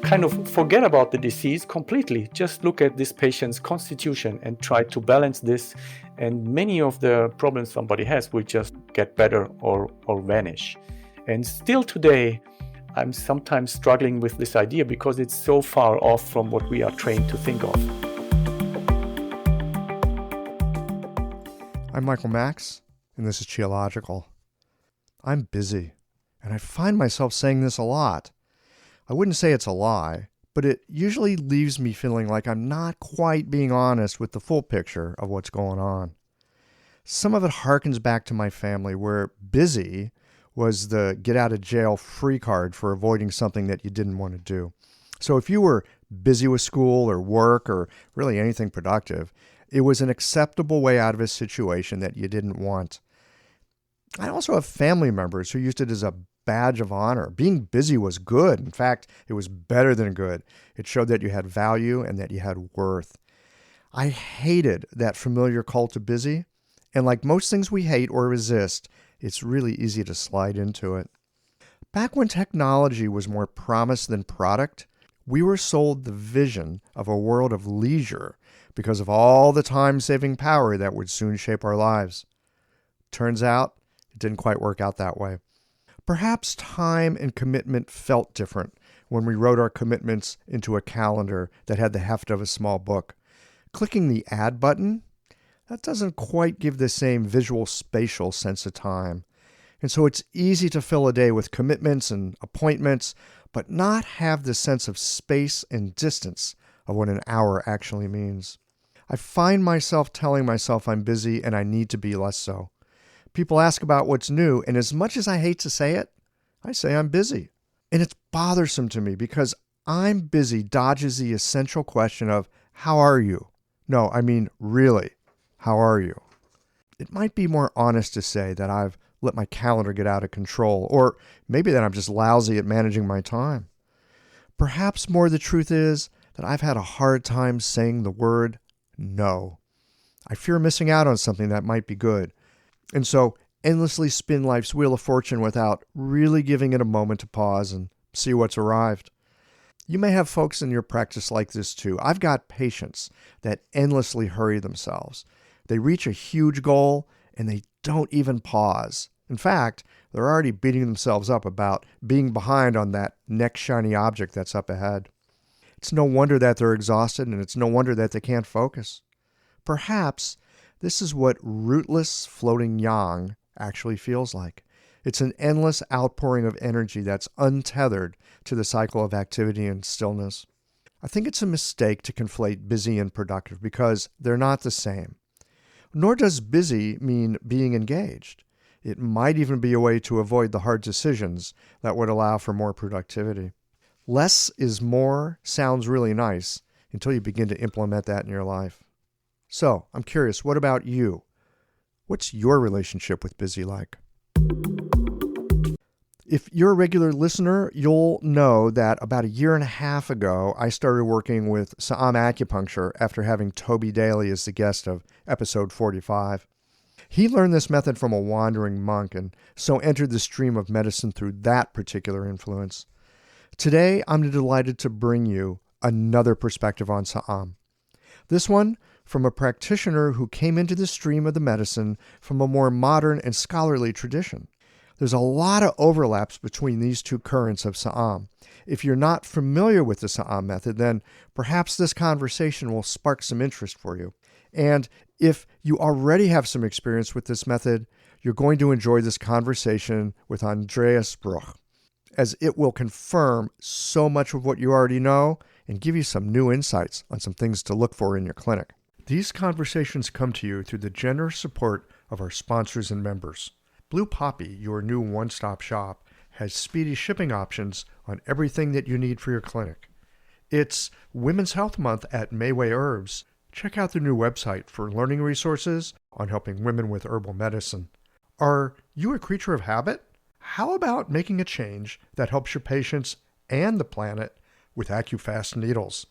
kind of forget about the disease completely. Just look at this patient's constitution and try to balance this, and many of the problems somebody has will just get better or vanish. And still today, I'm sometimes struggling with this idea because it's so far off from what we are trained to think of. I'm Michael Max, and this is Qiological. I'm busy, and I find myself saying this a lot. I wouldn't say it's a lie, but it usually leaves me feeling like I'm not quite being honest with the full picture of what's going on. Some of it harkens back to my family, where busy was the get-out-of-jail-free card for avoiding something that you didn't want to do. So if you were busy with school or work or really anything productive, it was an acceptable way out of a situation that you didn't want. I also have family members who used it as a badge of honor. Being busy was good. In fact, it was better than good. It showed that you had value and that you had worth. I hated that familiar cult of busy, and like most things we hate or resist, it's really easy to slide into it. Back when technology was more promise than product, we were sold the vision of a world of leisure because of all the time-saving power that would soon shape our lives. Turns out, it didn't quite work out that way. Perhaps time and commitment felt different when we wrote our commitments into a calendar that had the heft of a small book. Clicking the add button, that doesn't quite give the same visual spatial sense of time. And so it's easy to fill a day with commitments and appointments, but not have the sense of space and distance of what an hour actually means. I find myself telling myself I'm busy and I need to be less so. People ask about what's new, and as much as I hate to say it, I say I'm busy. And it's bothersome to me because I'm busy dodges the essential question of, how are you? No, I mean, really. How are you? It might be more honest to say that I've let my calendar get out of control, or maybe that I'm just lousy at managing my time. Perhaps more the truth is that I've had a hard time saying the word no. I fear missing out on something that might be good, and so endlessly spin life's wheel of fortune without really giving it a moment to pause and see what's arrived. You may have folks in your practice like this too. I've got patients that endlessly hurry themselves. They reach a huge goal and they don't even pause. In fact, they're already beating themselves up about being behind on that next shiny object that's up ahead. It's no wonder that they're exhausted, and it's no wonder that they can't focus. Perhaps this is what rootless floating yang actually feels like. It's an endless outpouring of energy that's untethered to the cycle of activity and stillness. I think it's a mistake to conflate busy and productive because they're not the same. Nor does busy mean being engaged. It might even be a way to avoid the hard decisions that would allow for more productivity. Less is more sounds really nice until you begin to implement that in your life. So, I'm curious, what about you? What's your relationship with busy like? If you're a regular listener, you'll know that about 1.5 years ago, I started working with Saam Acupuncture after having Toby Daly as the guest of episode 45. He learned this method from a wandering monk and so entered the stream of medicine through that particular influence. Today, I'm delighted to bring you another perspective on Saam. This one from a practitioner who came into the stream of the medicine from a more modern and scholarly tradition. There's a lot of overlaps between these two currents of Saam. If you're not familiar with the Saam method, then perhaps this conversation will spark some interest for you. And if you already have some experience with this method, you're going to enjoy this conversation with Andreas Bruch, as it will confirm so much of what you already know and give you some new insights on some things to look for in your clinic. These conversations come to you through the generous support of our sponsors and members. Blue Poppy, your new one-stop shop, has speedy shipping options on everything that you need for your clinic. It's Women's Health Month at Mayway Herbs. Check out their new website for learning resources on helping women with herbal medicine. Are you a creature of habit? How about making a change that helps your patients and the planet with AccuFast needles?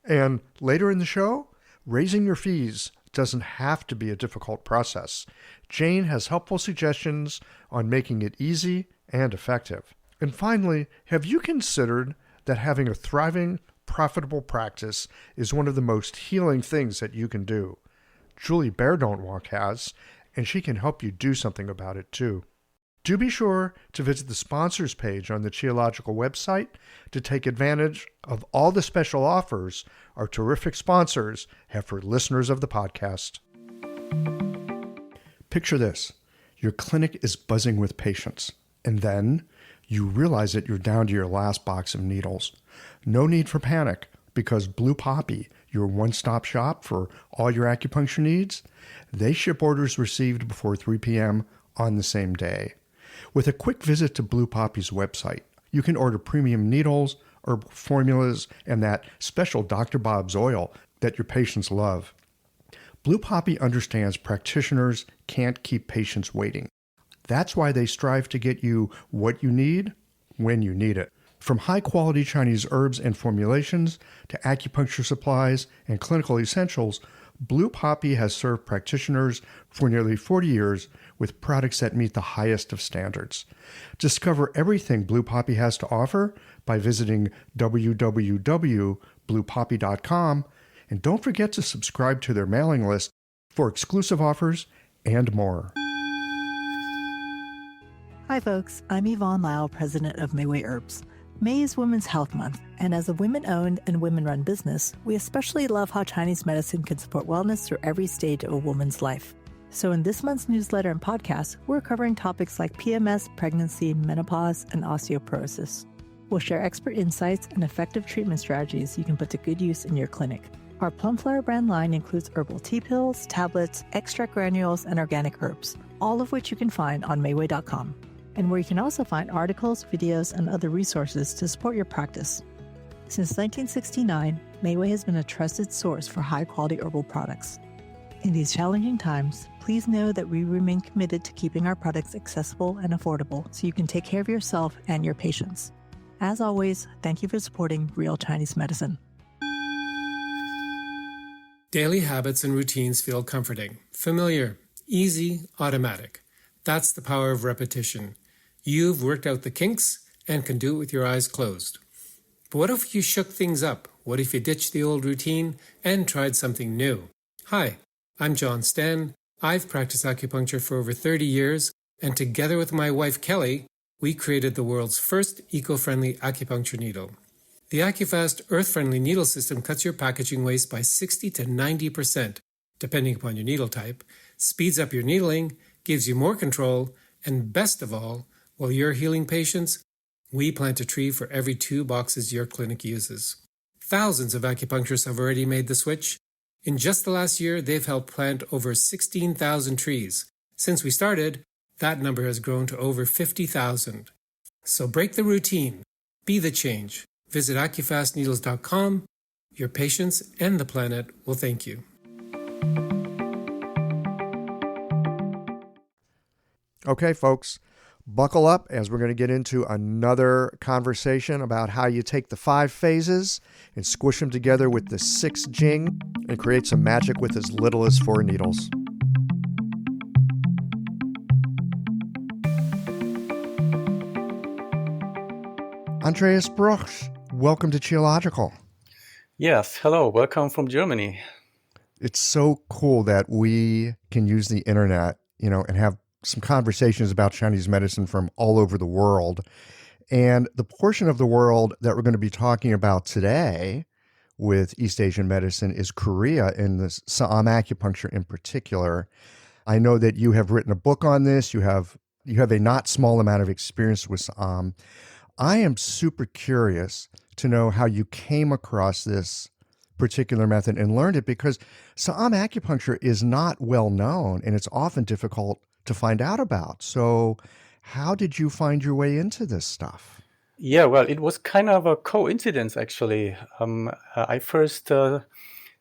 And later in the show, raising your fees doesn't have to be a difficult process. Jane has helpful suggestions on making it easy and effective. And finally, have you considered that having a thriving, profitable practice is one of the most healing things that you can do. Julie Bear-Don't-Walk has, and she can help you do something about it too. Do be sure to visit the sponsors page on the Qiological website to take advantage of all the special offers our terrific sponsors have for listeners of the podcast. Picture this. Your clinic is buzzing with patients, and then you realize that you're down to your last box of needles. No need for panic, because Blue Poppy, your one-stop shop for all your acupuncture needs, they ship orders received before 3 p.m. on the same day. With a quick visit to Blue Poppy's website, you can order premium needles, herbal formulas, and that special Dr. Bob's oil that your patients love. Blue Poppy understands practitioners can't keep patients waiting. That's why they strive to get you what you need when you need it. From high-quality Chinese herbs and formulations to acupuncture supplies and clinical essentials, Blue Poppy has served practitioners for nearly 40 years with products that meet the highest of standards. Discover everything Blue Poppy has to offer by visiting www.bluepoppy.com, and don't forget to subscribe to their mailing list for exclusive offers and more. Hi folks, I'm Yvonne Lau, president of Mayway Herbs. May is Women's Health Month, and as a women-owned and women-run business, we especially love how Chinese medicine can support wellness through every stage of a woman's life. So in this month's newsletter and podcast, we're covering topics like PMS, pregnancy, menopause, and osteoporosis. We'll share expert insights and effective treatment strategies you can put to good use in your clinic. Our Plumflower brand line includes herbal tea pills, tablets, extract granules, and organic herbs, all of which you can find on Mayway.com, and where you can also find articles, videos, and other resources to support your practice. Since 1969, Mayway has been a trusted source for high-quality herbal products. In these challenging times, please know that we remain committed to keeping our products accessible and affordable so you can take care of yourself and your patients. As always, thank you for supporting Real Chinese Medicine. Daily habits and routines feel comforting, familiar, easy, automatic. That's the power of repetition. You've worked out the kinks and can do it with your eyes closed. But what if you shook things up? What if you ditched the old routine and tried something new? Hi, I'm John Sten. I've practiced acupuncture for over 30 years, and together with my wife Kelly, we created the world's first eco-friendly acupuncture needle. The AcuFast earth-friendly needle system cuts your packaging waste by 60 to 90%, depending upon your needle type, speeds up your needling, gives you more control, and best of all, while you're healing patients, we plant a tree for every 2 boxes your clinic uses. Thousands of acupuncturists have already made the switch. In just the last year, they've helped plant over 16,000 trees. Since we started, that number has grown to over 50,000. So break the routine. Be the change. Visit acufastneedles.com. Your patients and the planet will thank you. Okay, folks, buckle up as we're going to get into another conversation about how you take the 5 phases and squish them together with the 6 Jing and create some magic with as little as 4 needles. Andreas Bruch, welcome to Qiological. Yes, hello, welcome from Germany. It's so cool that we can use the internet, and have some conversations about Chinese medicine from all over the world. And the portion of the world that we're going to be talking about today with East Asian medicine is Korea, and the Saam Acupuncture in particular. I know that you have written a book on this. You have a not small amount of experience with Saam. I am super curious to know how you came across this particular method and learned it, because Saam Acupuncture is not well known and it's often difficult to find out about. So how did you find your way into this stuff? Yeah, well, it was kind of a coincidence, actually. I first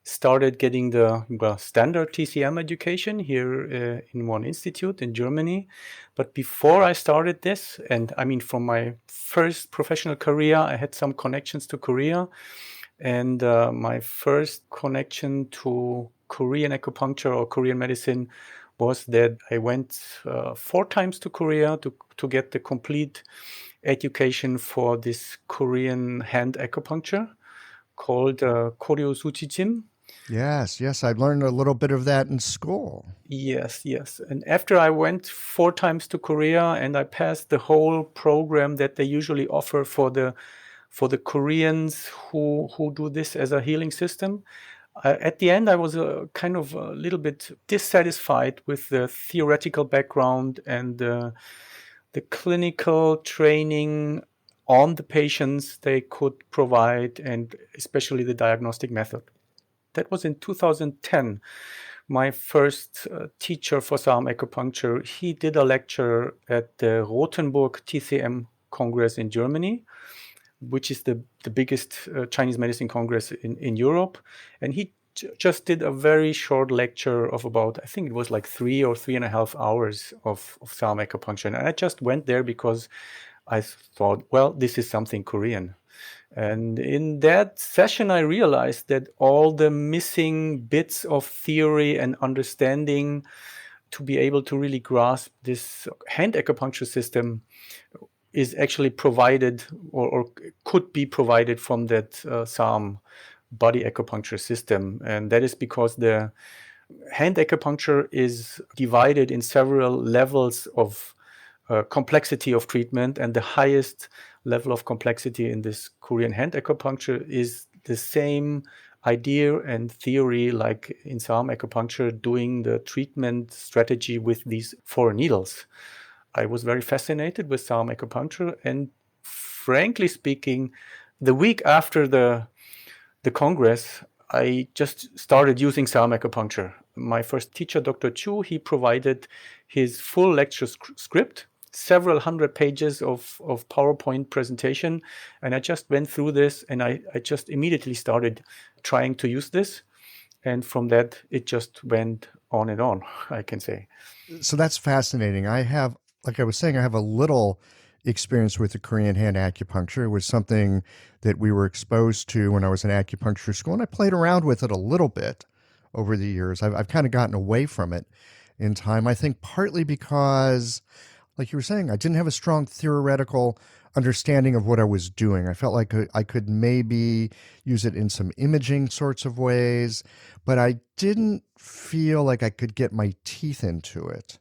started getting the standard TCM education here in one institute in Germany. But before I started this, and I mean, from my first professional career, I had some connections to Korea. And my first connection to Korean acupuncture or Korean medicine was that I went 4 times to Korea to get the complete education for this Korean hand acupuncture called Koryo Suchijim. Yes, I learned a little bit of that in school. Yes. And after I went 4 times to Korea and I passed the whole program that they usually offer for the Koreans who do this as a healing system, at the end I was kind of a little bit dissatisfied with the theoretical background and the clinical training on the patients they could provide, and especially the diagnostic method. That was in 2010. My first teacher for Saam Acupuncture, he did a lecture at the Rothenburg TCM Congress in Germany, which is the biggest Chinese medicine congress in Europe. And he just did a very short lecture of about, I think it was like 3 or 3.5 hours of Saam Acupuncture. And I just went there because I thought, well, this is something Korean. And in that session, I realized that all the missing bits of theory and understanding to be able to really grasp this hand acupuncture system is actually provided or could be provided from that Saam body acupuncture system. And that is because the hand acupuncture is divided in several levels of complexity of treatment, and the highest level of complexity in this Korean hand acupuncture is the same idea and theory like in Saam acupuncture, doing the treatment strategy with these 4 needles. I was very fascinated with Saam acupuncture, and frankly speaking, the week after the Congress, I just started using Saam acupuncture. My first teacher, Dr. Chu, he provided his full lecture script, several hundred pages of PowerPoint presentation, and I just went through this, and I just immediately started trying to use this, and from that it just went on and on, I can say. So that's fascinating. I have, like I was saying, I have a little experience with the Korean hand acupuncture. It was something that we were exposed to when I was in acupuncture school, and I played around with it a little bit over the years. I've kind of gotten away from it in time, I think partly because, like you were saying, I didn't have a strong theoretical understanding of what I was doing. I felt like I could maybe use it in some imaging sorts of ways, but I didn't feel like I could get my teeth into it.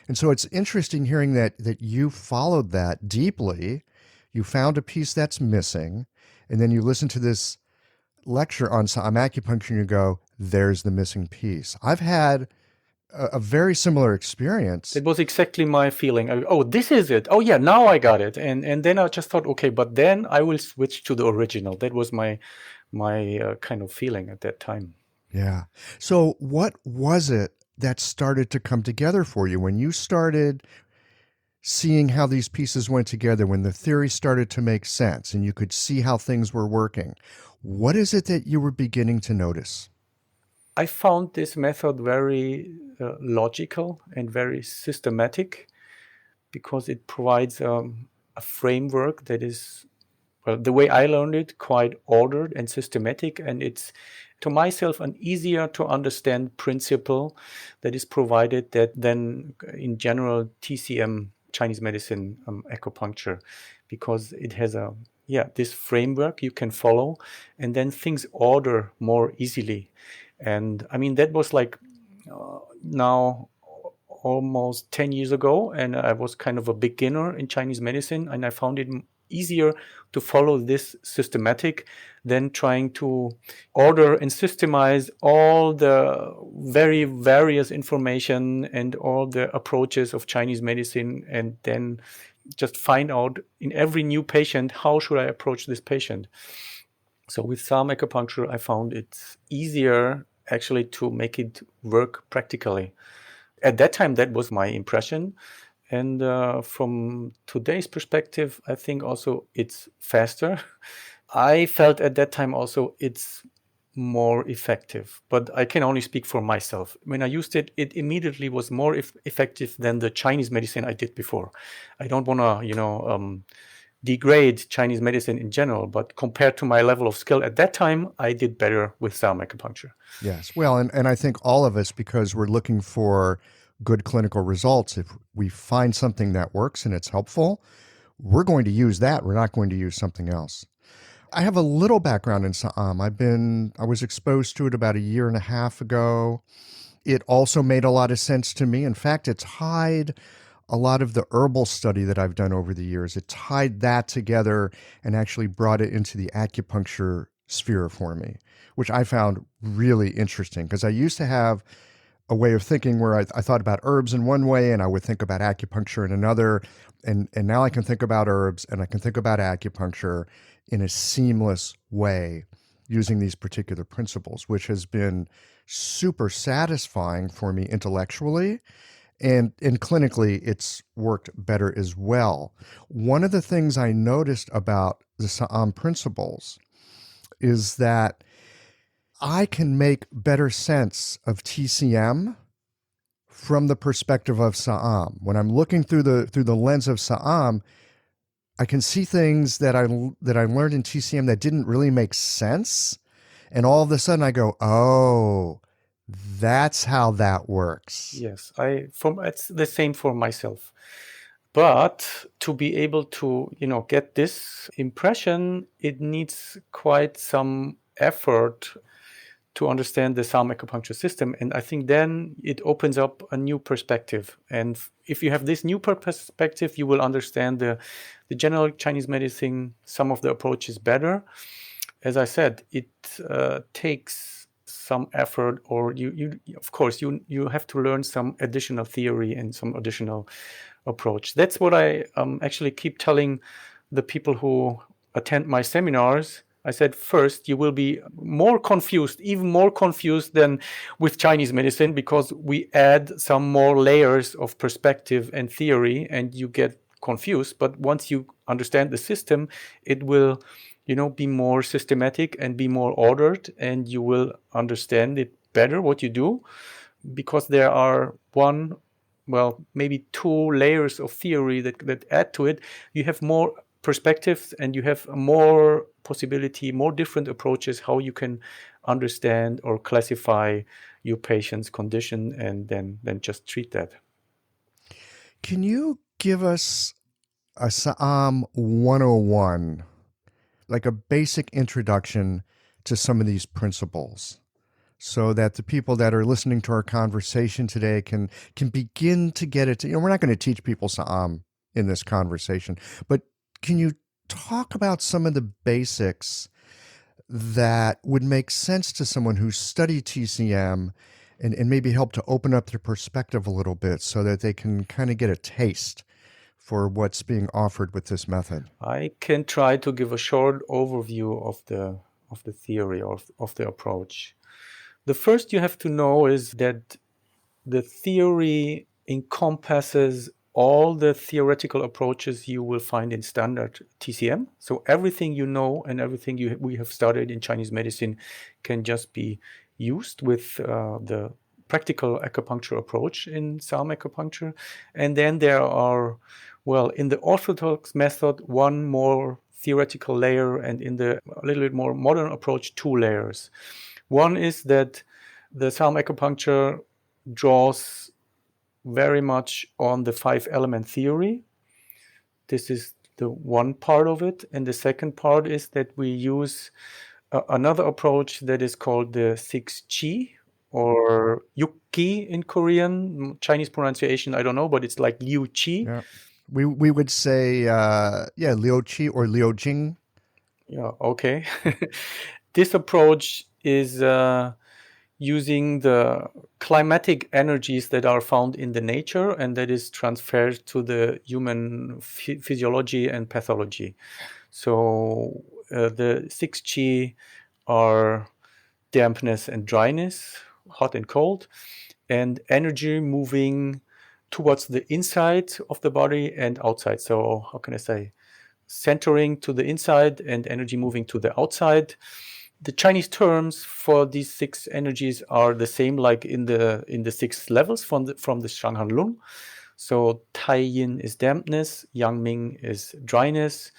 And so it's interesting hearing that you followed that deeply. You found a piece that's missing, and then you listen to this lecture on Saam Acupuncture and you go, there's the missing piece. I've had a very similar experience. It was exactly my feeling. Oh, this is it. Oh yeah, now I got it. And then I just thought, okay, but then I will switch to the original. That was my kind of feeling at that time. Yeah. So what was it that started to come together for you when you started seeing how these pieces went together, when the theory started to make sense and you could see how things were working? What is it that you were beginning to notice? I found this method very logical and very systematic because it provides a framework that is, well, the way I learned it, quite ordered and systematic, and it's, to myself, an easier to understand principle that is provided than in general TCM, Chinese medicine acupuncture, because it has this framework you can follow, and then things order more easily. And I mean, that was like now almost 10 years ago, and I was kind of a beginner in Chinese medicine, and I found it easier to follow this systematic than trying to order and systemize all the very various information and all the approaches of Chinese medicine, and then just find out in every new patient, how should I approach this patient? So with Saam Acupuncture, I found it's easier actually to make it work practically. At that time, that was my impression. And from today's perspective, I think also it's faster. I felt at that time also it's more effective, but I can only speak for myself. When I used it, it immediately was more effective than the Chinese medicine I did before. I don't want to, degrade Chinese medicine in general, but compared to my level of skill at that time, I did better with Saam Acupuncture. Yes. Well, and I think all of us, because we're looking for good clinical results, if we find something that works and it's helpful, we're going to use that. We're not going to use something else. I have a little background in Saam. I was exposed to it about a year and a half ago. It also made a lot of sense to me. In fact, it tied a lot of the herbal study that I've done over the years. It tied that together and actually brought it into the acupuncture sphere for me, which I found really interesting because I used to have a way of thinking where I thought about herbs in one way and I would think about acupuncture in another. And now I can think about herbs and I can think about acupuncture in a seamless way using these particular principles, which has been super satisfying for me intellectually. And clinically, it's worked better as well. One of the things I noticed about the Saam principles is that I can make better sense of TCM from the perspective of Saam. When I'm looking through the lens of Saam, I can see things that I learned in TCM that didn't really make sense, and all of a sudden I go, "Oh, that's how that works." Yes, it's the same for myself. But to be able to, get this impression, it needs quite some effort to understand the Saam acupuncture system. And I think then it opens up a new perspective. And if you have this new perspective, you will understand the general Chinese medicine, some of the approaches better. As I said, it takes some effort, or you of course, you have to learn some additional theory and some additional approach. That's what I actually keep telling the people who attend my seminars. I said, first, you will be more confused, even more confused than with Chinese medicine, because we add some more layers of perspective and theory and you get confused. But once you understand the system, it will, be more systematic and be more ordered, and you will understand it better what you do, because there are maybe two layers of theory that add to it. You have more perspectives and you have more possibility, more different approaches how you can understand or classify your patient's condition and then just treat that. Can you give us a Saam 101, like a basic introduction to some of these principles, so that the people that are listening to our conversation today can begin to get it? We're not going to teach people Saam in this conversation, but can you talk about some of the basics that would make sense to someone who's studied TCM and maybe help to open up their perspective a little bit so that they can kind of get a taste for what's being offered with this method? I can try to give a short overview of the theory of the approach. The first you have to know is that the theory encompasses all the theoretical approaches you will find in standard TCM. So everything you know and everything we have studied in Chinese medicine can just be used with the practical acupuncture approach in Saam acupuncture. And then there are, in the orthodox method, one more theoretical layer, and in the a little bit more modern approach, two layers. One is that the Saam acupuncture draws very much on the 5-element theory. This is the one part of it. And the second part is that we use another approach that is called the 6 Qi, or Yukki in Korean. Chinese pronunciation, I don't know, but it's like Liu Qi. Yeah. We would say, Liu Qi or Liu Jing. Yeah, okay. This approach is using the climatic energies that are found in the nature, and that is transferred to the human physiology and pathology. So the 6 Qi are dampness and dryness, hot and cold, and energy moving towards the inside of the body and outside. So how can I say? Centering to the inside and energy moving to the outside. The Chinese terms for these 6 energies are the same, like in the 6 levels from the Shanghan Lun. So Tai Yin is dampness, Yang Ming is dryness,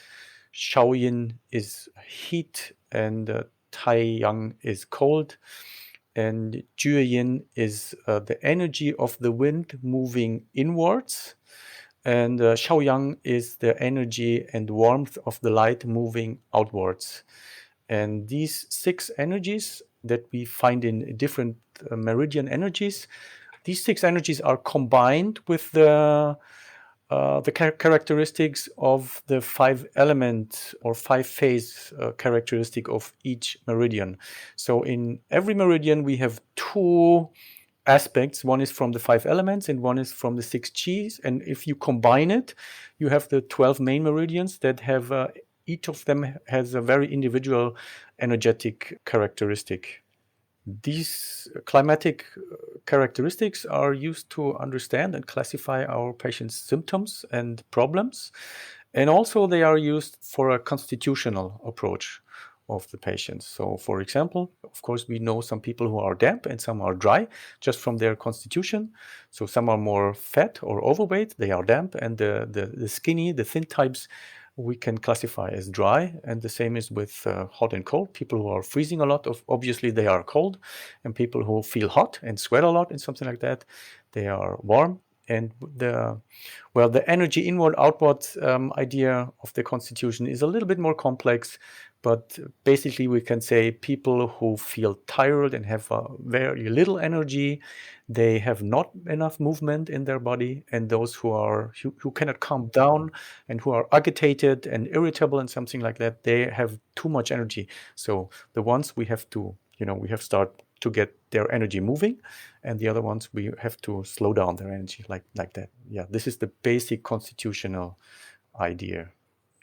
Shao Yin is heat, and Tai Yang is cold, and Jue Yin is the energy of the wind moving inwards, And Shaoyang is the energy and warmth of the light moving outwards. And these 6 energies that we find in different meridian energies, these 6 energies are combined with the characteristics of the 5 element or 5 phase characteristic of each meridian. So in every meridian, we have 2 aspects. One is from the 5 elements and one is from the 6 Qis. And if you combine it, you have the 12 main meridians that have, each of them has a very individual energetic characteristic. These climatic characteristics are used to understand and classify our patients' symptoms and problems. And also they are used for a constitutional approach of the patients. So for example, of course, we know some people who are damp and some are dry just from their constitution. So some are more fat or overweight, they are damp, and the skinny, the thin types, we can classify as dry. And the same is with hot and cold. People who are freezing a lot, obviously they are cold, and people who feel hot and sweat a lot and something like that, they are warm. And the energy inward outward idea of the constitution is a little bit more complex, but basically we can say people who feel tired and have very little energy, they have not enough movement in their body, and those who cannot calm down and who are agitated and irritable and something like that, they have too much energy. So the ones we have to start to get their energy moving, and the other ones we have to slow down their energy like that. Yeah, this is the basic constitutional idea.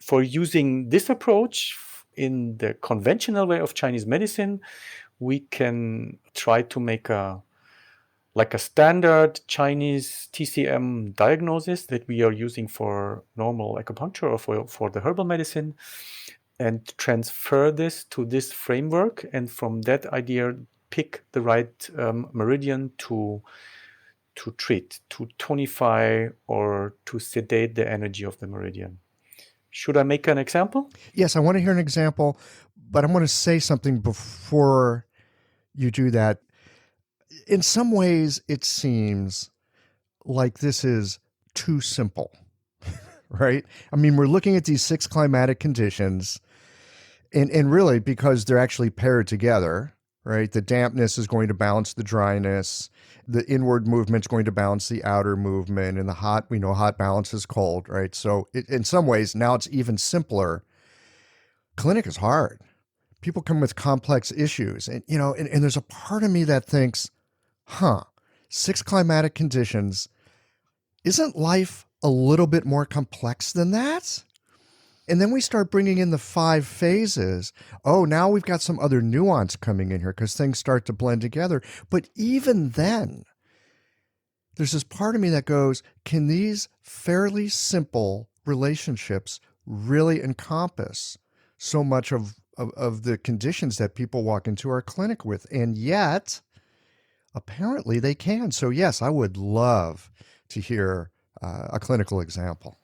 For using this approach in the conventional way of Chinese medicine, we can try to make a standard Chinese TCM diagnosis that we are using for normal acupuncture or for the herbal medicine, and transfer this to this framework, and from that idea pick the right meridian to treat, to tonify or to sedate the energy of the meridian. Should I make an example? Yes, I want to hear an example, but I want to say something before you do that. In some ways, it seems like this is too simple, right? I mean, we're looking at these 6 climatic conditions, and really because they're actually paired together, right? The dampness is going to balance the dryness. The inward movement is going to balance the outer movement. And the hot, we know hot balances cold, right? So in some ways, now it's even simpler. Clinic is hard. People come with complex issues. And, and there's a part of me that thinks, 6 climatic conditions, isn't life a little bit more complex than that? And then we start bringing in the 5 phases. Oh, now we've got some other nuance coming in here because things start to blend together. But even then, there's this part of me that goes, can these fairly simple relationships really encompass so much of the conditions that people walk into our clinic with? And yet, apparently they can. So yes, I would love to hear a clinical example.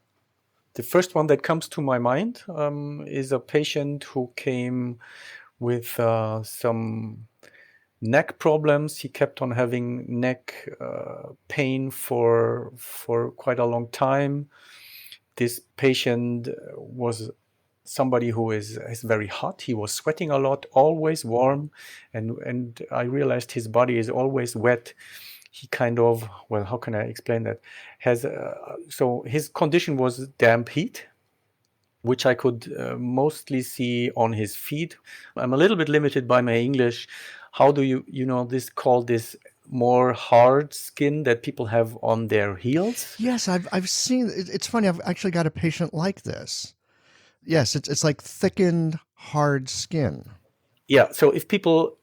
The first one that comes to my mind is a patient who came with some neck problems. He kept on having neck pain for quite a long time. This patient was somebody who is very hot. He was sweating a lot, always warm, and I realized his body is always wet. He kind of, how can I explain that? So his condition was damp heat, which I could mostly see on his feet. I'm a little bit limited by my English. How do you call this more hard skin that people have on their heels? Yes, I've seen. It's funny. I've actually got a patient like this. Yes, it's like thickened, hard skin. Yeah, so if people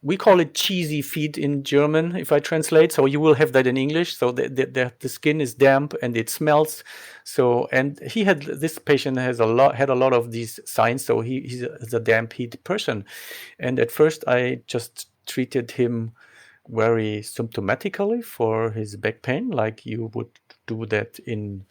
we call it cheesy feet in German, if I translate, so you will have that in English. So the skin is damp and it smells. So, and this patient had a lot of these signs. So he's a damp heat person. And at first I just treated him very symptomatically for his back pain, like you would do that in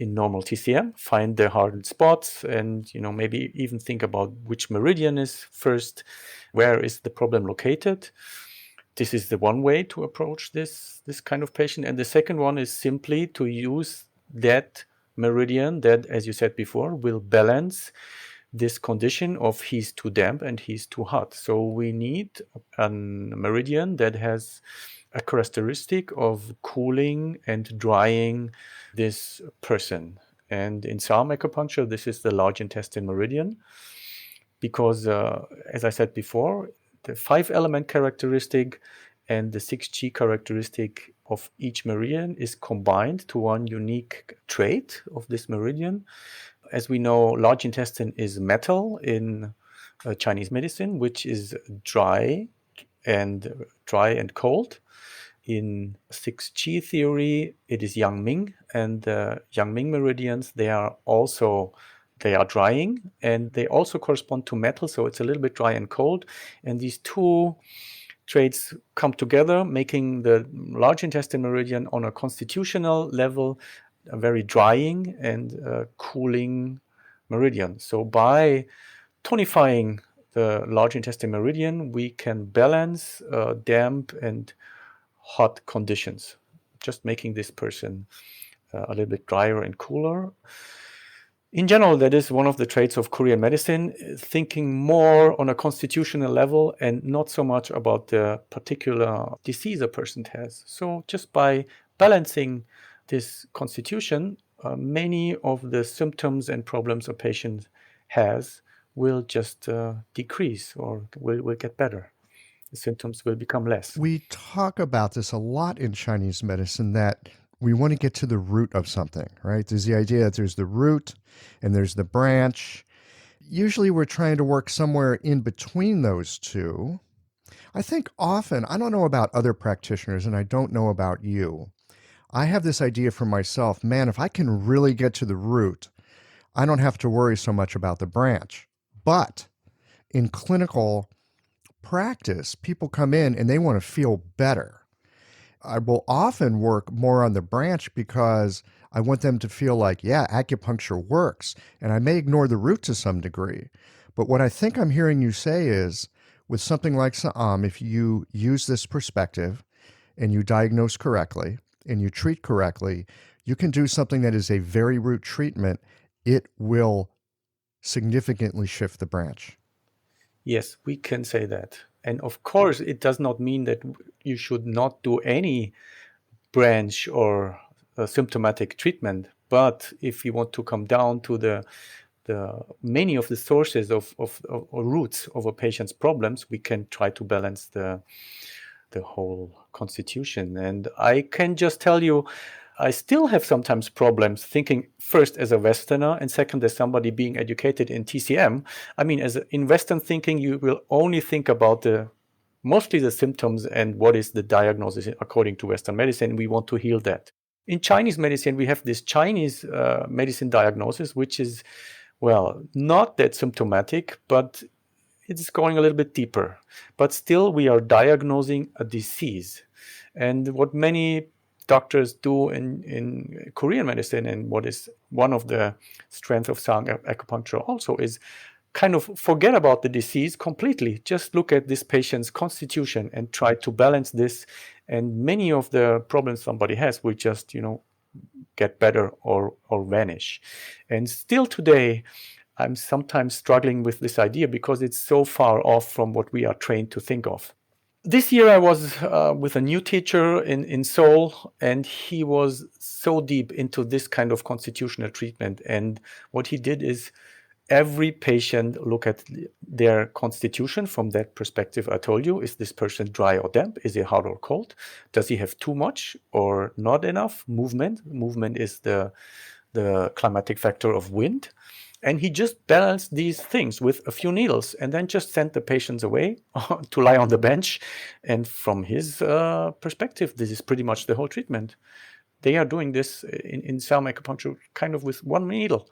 normal TCM, find the hardened spots, and maybe even think about which meridian is first, where is the problem located. This is the one way to approach this kind of patient. And the second one is simply to use that meridian that, as you said before, will balance this condition of he's too damp and he's too hot. So we need a meridian that has a characteristic of cooling and drying this person. And in Saam Acupuncture, this is the large intestine meridian, because as I said before, the 5-element characteristic and the 6G characteristic of each meridian is combined to one unique trait of this meridian. As we know, large intestine is metal in Chinese medicine, which is dry and cold. In 6G theory, it is Yang Ming, and the Yang Ming meridians, they are drying, and they also correspond to metal, so it's a little bit dry and cold. And these two traits come together, making the large intestine meridian on a constitutional level a very drying and cooling meridian. So by tonifying the large intestine meridian, we can balance damp and hot conditions, just making this person a little bit drier and cooler. In general, that is one of the traits of Korean medicine, thinking more on a constitutional level and not so much about the particular disease a person has. So just by balancing this constitution, many of the symptoms and problems a patient has will just decrease or will get better. The symptoms will become less. We talk about this a lot in Chinese medicine, that we want to get to the root of something, right? There's the idea that there's the root and there's the branch. Usually we're trying to work somewhere in between those two. I think often, I don't know about other practitioners, and I don't know about you, I have this idea for myself, man, if I can really get to the root, I don't have to worry so much about the branch. But in clinical practice, people come in and they want to feel better. I will often work more on the branch because I want them to feel like, yeah, acupuncture works. And I may ignore the root to some degree. But what I think I'm hearing you say is, with something like Saam, if you use this perspective and you diagnose correctly and you treat correctly, you can do something that is a very root treatment. It will significantly shift the branch. Yes, we can say that. And of course, it does not mean that you should not do any branch or symptomatic treatment. But if you want to come down to the many of the sources or roots of a patient's problems, we can try to balance the whole constitution. And I can just tell you, I still have sometimes problems thinking first as a Westerner and second as somebody being educated in TCM. I mean, in Western thinking, you will only think about mostly the symptoms and what is the diagnosis according to Western medicine. We want to heal that. In Chinese medicine, we have this Chinese medicine diagnosis, which is, well, not that symptomatic, but it's going a little bit deeper. But still, we are diagnosing a disease. And what many doctors do in Korean medicine, and what is one of the strengths of Saam Acupuncture also, is kind of forget about the disease completely. Just look at this patient's constitution and try to balance this. And many of the problems somebody has will just, get better or vanish. And still today, I'm sometimes struggling with this idea because it's so far off from what we are trained to think of. This year I was with a new teacher in Seoul, and he was so deep into this kind of constitutional treatment. And what he did is every patient look at their constitution from that perspective. I told you, is this person dry or damp? Is he hot or cold? Does he have too much or not enough movement? Movement is the climatic factor of wind. And he just balanced these things with a few needles and then just sent the patients away to lie on the bench. And from his perspective, this is pretty much the whole treatment. They are doing this in Saam Acupuncture kind of with one needle.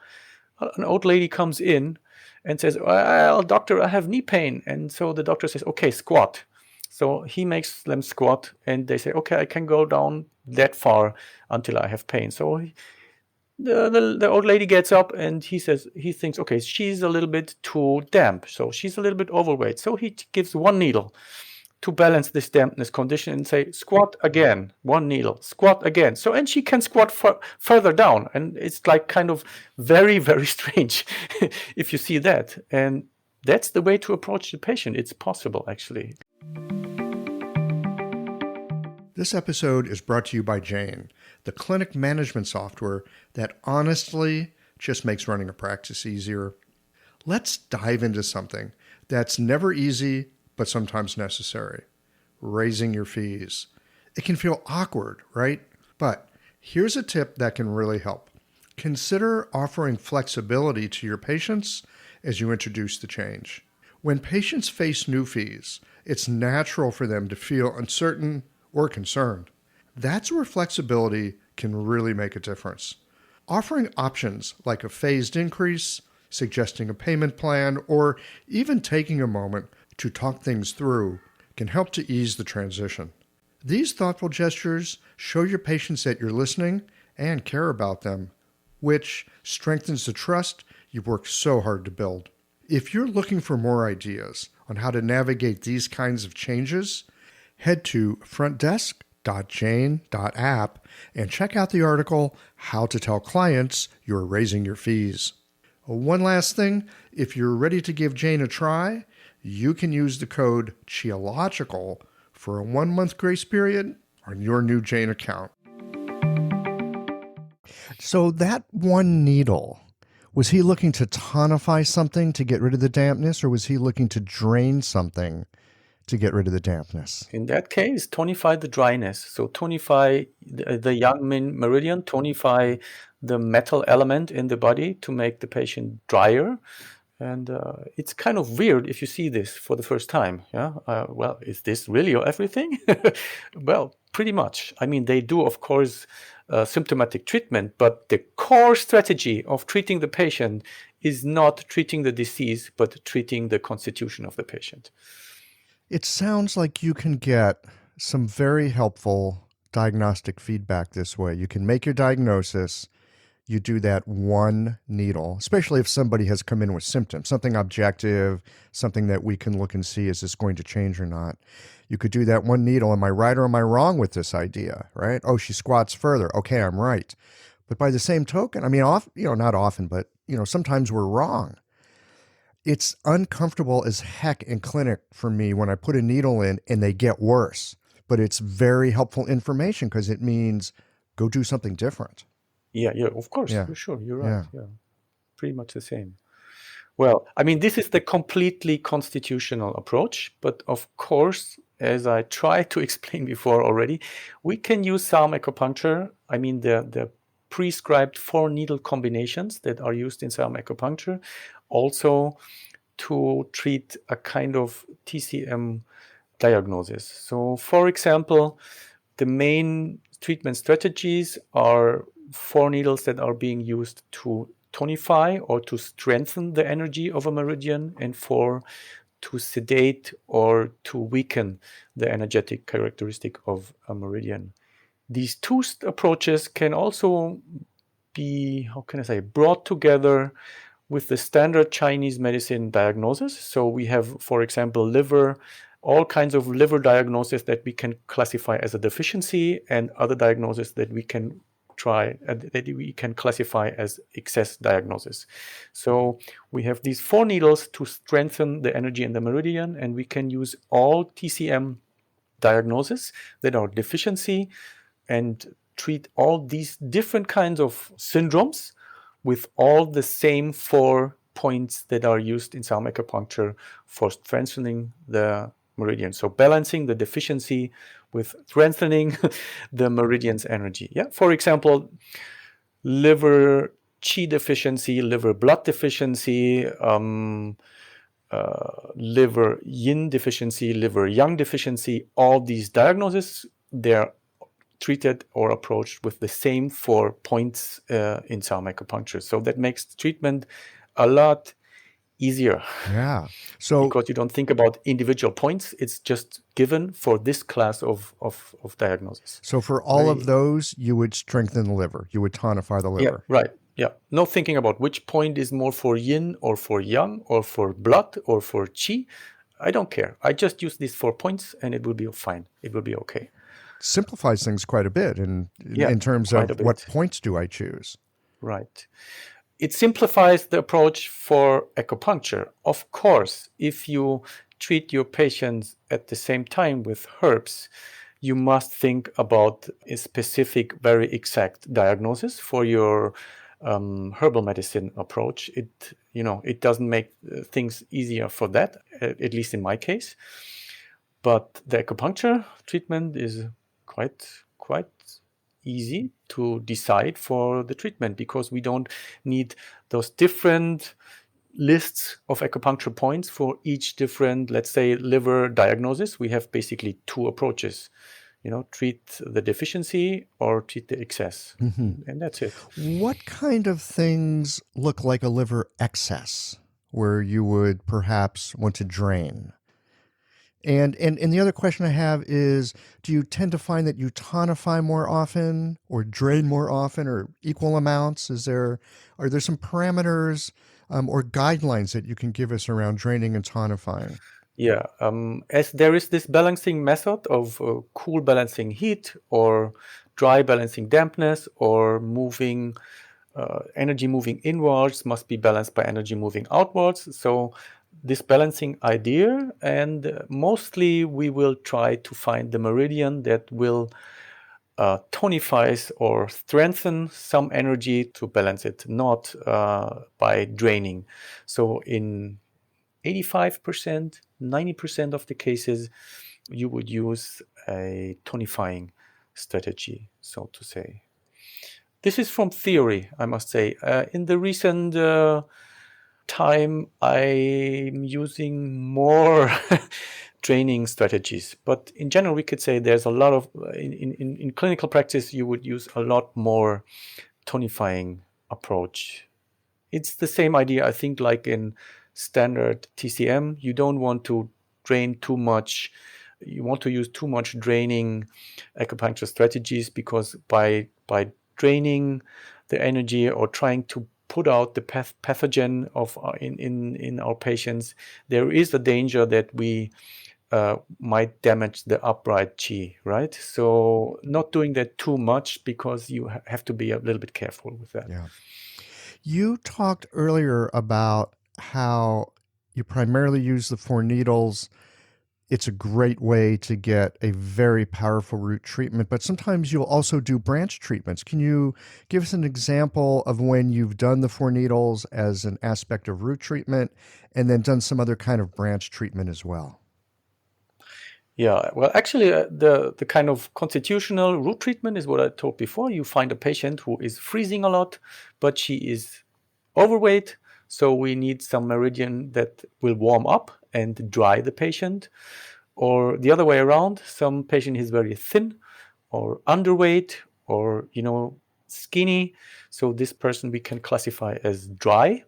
An old lady comes in and says, well, doctor, I have knee pain. And so the doctor says, okay, squat. So he makes them squat and they say, okay, I can go down that far until I have pain. So the old lady gets up and he thinks, okay, she's a little bit too damp. So she's a little bit overweight. So he gives one needle to balance this dampness condition and say, squat again, one needle, squat again. So, and she can squat further down. And it's like kind of very, very strange if you see that. And that's the way to approach the patient. It's possible, actually. This episode is brought to you by Jane, the clinic management software that honestly just makes running a practice easier. Let's dive into something that's never easy, but sometimes necessary: raising your fees. It can feel awkward, right? But here's a tip that can really help. Consider offering flexibility to your patients as you introduce the change. When patients face new fees, it's natural for them to feel uncertain or concerned. That's where flexibility can really make a difference. Offering options like a phased increase, suggesting a payment plan, or even taking a moment to talk things through can help to ease the transition. These thoughtful gestures show your patients that you're listening and care about them, which strengthens the trust you've worked so hard to build. If you're looking for more ideas on how to navigate these kinds of changes, head to frontdesk.jane.app and check out the article, How to Tell Clients You're Raising Your Fees. One last thing, if you're ready to give Jane a try, you can use the code CHIOLOGICAL for a 1-month grace period on your new Jane account. So that one needle, was he looking to tonify something to get rid of the dampness, or was he looking to drain something to get rid of the dampness? In that case, tonify the dryness. So tonify the yang meridian, tonify the metal element in the body to make the patient drier. And it's kind of weird if you see this for the first time. Yeah. Well, is this really everything? Well, pretty much. I mean, they do, of course, symptomatic treatment, but the core strategy of treating the patient is not treating the disease, but treating the constitution of the patient. It sounds like you can get some very helpful diagnostic feedback this way. You can make your diagnosis. You do that one needle, especially if somebody has come in with symptoms, something objective, something that we can look and see, is this going to change or not? You could do that one needle. Am I right or am I wrong with this idea, right? Oh, she squats further. Okay, I'm right. But by the same token, I mean, not often, but sometimes we're wrong. It's uncomfortable as heck in clinic for me when I put a needle in and they get worse. But it's very helpful information because it means go do something different. Yeah, of course, Yeah. for sure, you're right. Yeah, pretty much the same. Well, I mean, this is the completely constitutional approach, but of course, as I tried to explain before already, we can use Saam Acupuncture. I mean, the prescribed 4 needle combinations that are used in Saam Acupuncture also to treat a kind of TCM diagnosis. So, for example, the main treatment strategies are 4 needles that are being used to tonify or to strengthen the energy of a meridian, and 4 to sedate or to weaken the energetic characteristic of a meridian. These 2 approaches can also be, brought together with the standard Chinese medicine diagnosis. So we have, for example, liver, all kinds of liver diagnoses that we can classify as a deficiency, and other diagnoses that we can classify as excess diagnosis. So we have these 4 needles to strengthen the energy in the meridian, and we can use all TCM diagnoses that are deficiency and treat all these different kinds of syndromes with all the same 4 points that are used in Saam Acupuncture for strengthening the meridian. So balancing the deficiency with strengthening the meridian's energy. Yeah, for example, liver qi deficiency, liver blood deficiency, liver yin deficiency, liver yang deficiency. All these diagnoses, they're treated or approached with the same 4 points in Saam Acupuncture. So that makes treatment a lot easier. Yeah. So because you don't think about individual points, it's just given for this class of diagnosis. So for all of those, you would strengthen the liver. You would tonify the liver. Yeah, right. Yeah. No thinking about which point is more for yin or for yang or for blood or for qi. I don't care. I just use these 4 points and it will be fine. It will be okay. Simplifies things quite a bit Yeah, in terms quite a of what bit. points do I choose. Right. It simplifies the approach for acupuncture. Of course, if you treat your patients at the same time with herbs, you must think about a specific, very exact diagnosis for your herbal medicine approach. It doesn't make things easier for that, at least in my case. But the acupuncture treatment is quite easy to decide for the treatment, because we don't need those different lists of acupuncture points for each different, let's say, liver diagnosis. We have basically 2 approaches. Treat the deficiency or treat the excess. And that's it. What kind of things look like a liver excess where you would perhaps want to drain? And the other question I have is, do you tend to find that you tonify more often or drain more often or equal amounts? Are there some parameters or guidelines that you can give us around draining and tonifying? Yeah, as there is this balancing method of cool balancing heat, or dry balancing dampness, or energy moving inwards must be balanced by energy moving outwards. So this balancing idea, and mostly we will try to find the meridian that will tonifies or strengthen some energy to balance it, not by draining. So in 85%, 90% of the cases, you would use a tonifying strategy, so to say. This is from theory, I must say. In the recent time, I'm using more training strategies. But in general, we could say there's a lot of, in clinical practice, you would use a lot more tonifying approach. It's the same idea, I think, like in standard TCM. You don't want to drain too much. You want to use too much draining acupuncture strategies, because by draining the energy or trying to put out the pathogen of in our patients, there is a danger that we might damage the upright chi, right? So not doing that too much, because you have to be a little bit careful with that. Yeah. You talked earlier about how you primarily use the 4 needles. It's a great way to get a very powerful root treatment, but sometimes you'll also do branch treatments. Can you give us an example of when you've done the 4 needles as an aspect of root treatment and then done some other kind of branch treatment as well? Yeah, well, actually, the kind of constitutional root treatment is what I told before. You find a patient who is freezing a lot, but she is overweight. So we need some meridian that will warm up and dry the patient. Or the other way around, some patient is very thin or underweight or, skinny. So this person we can classify as dry.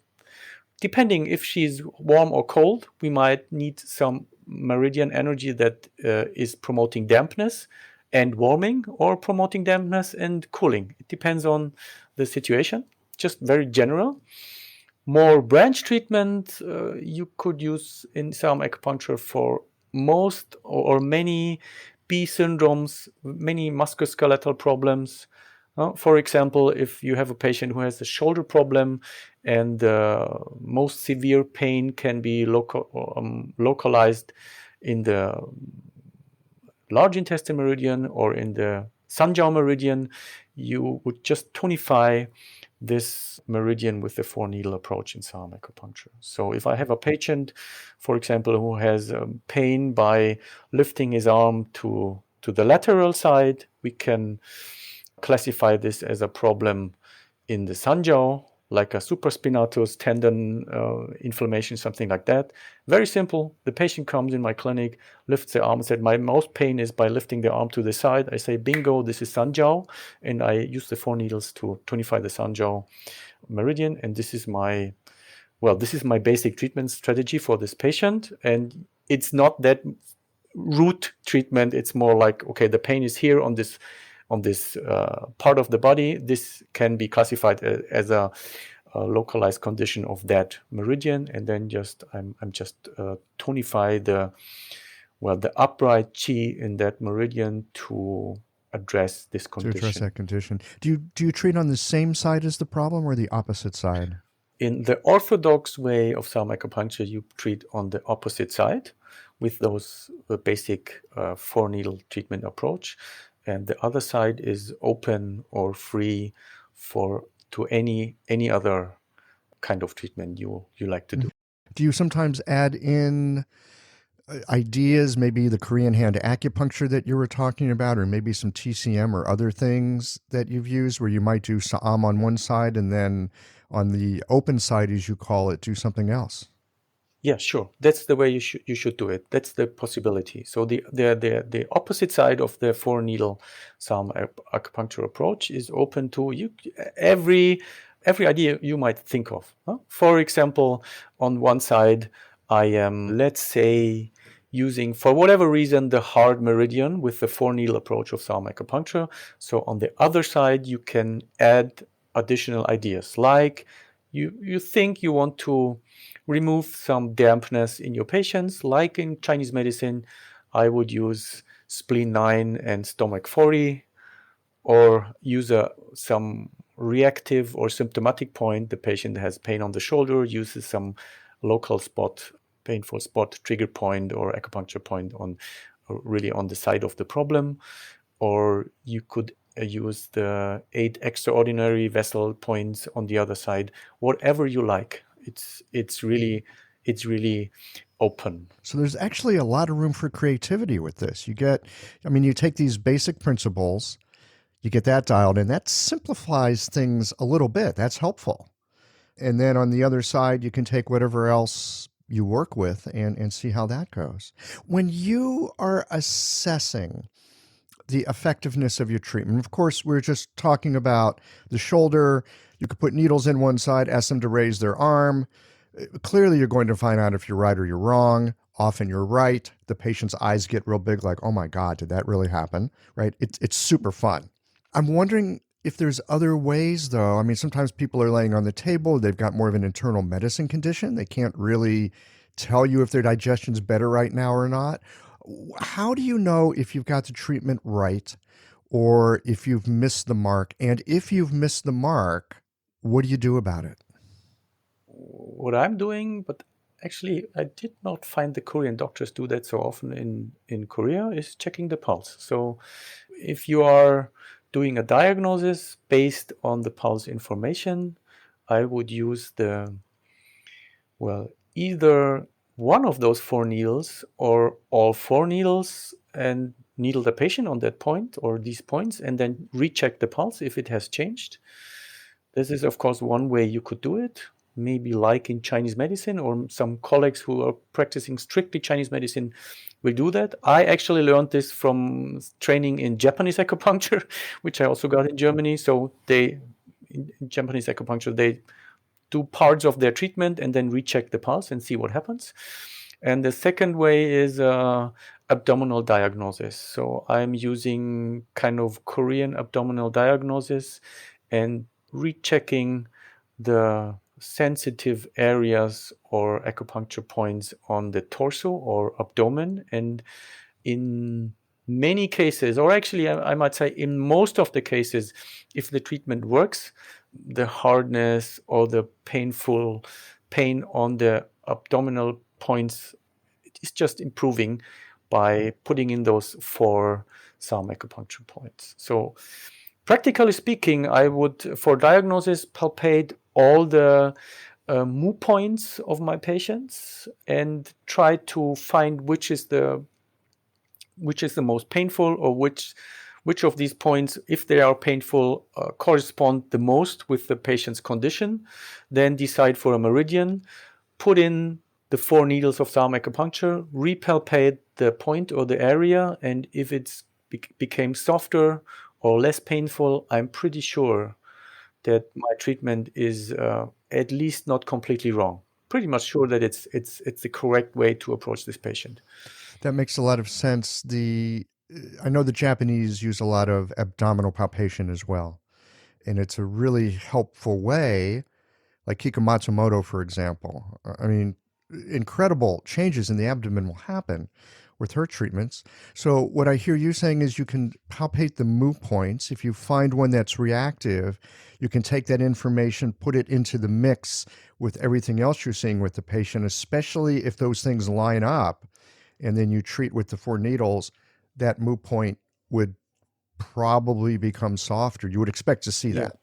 Depending if she's warm or cold, we might need some meridian energy that is promoting dampness and warming, or promoting dampness and cooling. It depends on the situation, just very general. More branch treatment you could use in Saam Acupuncture for most or many B syndromes, many musculoskeletal problems. For example, if you have a patient who has a shoulder problem and most severe pain can be localized in the large intestine meridian or in the Sanjiao meridian, you would just tonify this meridian with the 4 needle approach in Saam Acupuncture. So if I have a patient, for example, who has pain by lifting his arm to the lateral side, we can classify this as a problem in the Sanjiao, like a supraspinatus tendon inflammation, something like that. Very simple. The patient comes in my clinic, lifts the arm, and said, my most pain is by lifting the arm to the side. I say, bingo, this is Sanjiao. And I use the 4 needles to tonify the Sanjiao meridian. And this is my basic treatment strategy for this patient. And it's not that root treatment. It's more like, okay, the pain is here on this part of the body. This can be classified as a localized condition of that meridian, and then I'm just tonify the upright chi in that meridian to address this condition. To address that condition. Do you treat on the same side as the problem or the opposite side? In the orthodox way of Saam Acupuncture, you treat on the opposite side with those basic 4-needle treatment approach, and the other side is open or free to any other kind of treatment you like to do. Do you sometimes add in ideas, maybe the Korean Hand Acupuncture that you were talking about, or maybe some TCM or other things that you've used where you might do Saam on one side and then on the open side, as you call it, do something else? Yeah, sure. That's the way you should do it. That's the possibility. So the opposite side of the 4-needle Saam acupuncture approach is open to every idea you might think of. For example, on one side, I am, let's say, using, for whatever reason, the hard meridian with the 4-needle approach of Saam acupuncture. So on the other side, you can add additional ideas, like you think you want to remove some dampness in your patients, like in Chinese medicine, I would use spleen 9 and stomach 40, or use some reactive or symptomatic point. The patient has pain on the shoulder, uses some local painful spot, trigger point or acupuncture point on the side of the problem. Or you could use the 8 extraordinary vessel points on the other side, whatever you like. It's really open. So there's actually a lot of room for creativity with this. You take these basic principles, you get that dialed in. That simplifies things a little bit. That's helpful. And then on the other side, you can take whatever else you work with and see how that goes. When you are assessing the effectiveness of your treatment, of course, we're just talking about the shoulder. You could put needles in one side, ask them to raise their arm. Clearly, you're going to find out if you're right or you're wrong. Often you're right. The patient's eyes get real big, like, oh my God, did that really happen? Right? It's super fun. I'm wondering if there's other ways, though. I mean, sometimes people are laying on the table. They've got more of an internal medicine condition. They can't really tell you if their digestion's better right now or not. How do you know if you've got the treatment right or if you've missed the mark? And if you've missed the mark, what do you do about it? What I'm doing, but actually I did not find the Korean doctors do that so often in Korea, is checking the pulse. So if you are doing a diagnosis based on the pulse information, I would use either one of those 4 needles or all 4 needles and needle the patient on that point or these points, and then recheck the pulse if it has changed. This is, of course, one way you could do it, maybe like in Chinese medicine, or some colleagues who are practicing strictly Chinese medicine will do that. I actually learned this from training in Japanese acupuncture, which I also got in Germany. So in Japanese acupuncture, they do parts of their treatment and then recheck the pulse and see what happens. And the second way is abdominal diagnosis. So I'm using kind of Korean abdominal diagnosis and rechecking the sensitive areas or acupuncture points on the torso or abdomen. And in many cases, or actually I might say in most of the cases, if the treatment works, the hardness or the pain on the abdominal points is just improving by putting in those 4 Saam acupuncture points. So practically speaking, I would, for diagnosis, palpate all the mu points of my patients and try to find which is the most painful, or which of these points, if they are painful, correspond the most with the patient's condition. Then decide for a meridian, put in the 4 needles of Saam acupuncture, repalpate the point or the area, and if it's became softer or less painful, I'm pretty sure that my treatment is at least not completely wrong. Pretty much sure that it's the correct way to approach this patient. That makes a lot of sense. I know the Japanese use a lot of abdominal palpation as well, and it's a really helpful way. like Kikumatsumoto, for example. I mean, incredible changes in the abdomen will happen with her treatments. So what I hear you saying is you can palpate the mu points. If you find one that's reactive, you can take that information, put it into the mix with everything else you're seeing with the patient, especially if those things line up, and then you treat with the 4 needles, that mu point would probably become softer. You would expect to see that.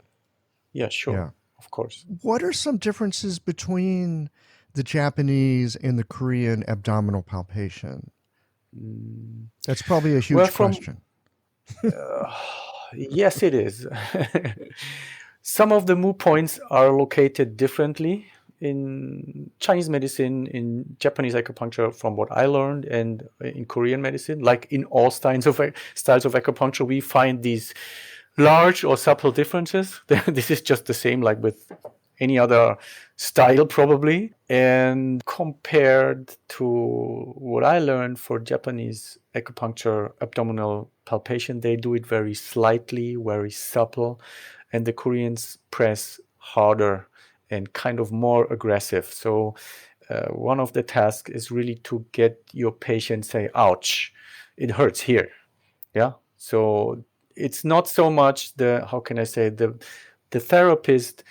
Yeah, sure. Yeah. Of course. What are some differences between the Japanese and the Korean abdominal palpation? That's probably a huge question. Yes, it is. Some of the mu points are located differently in Chinese medicine, in Japanese acupuncture, from what I learned, and in Korean medicine. Like in all styles of acupuncture, we find these large or subtle differences. This is just the same like with any other style probably. And compared to what I learned for Japanese acupuncture abdominal palpation, they do it very slightly, very supple, and the Koreans press harder and kind of more aggressive. So one of the tasks is really to get your patient say, ouch, it hurts here. Yeah. So it's not so much the therapist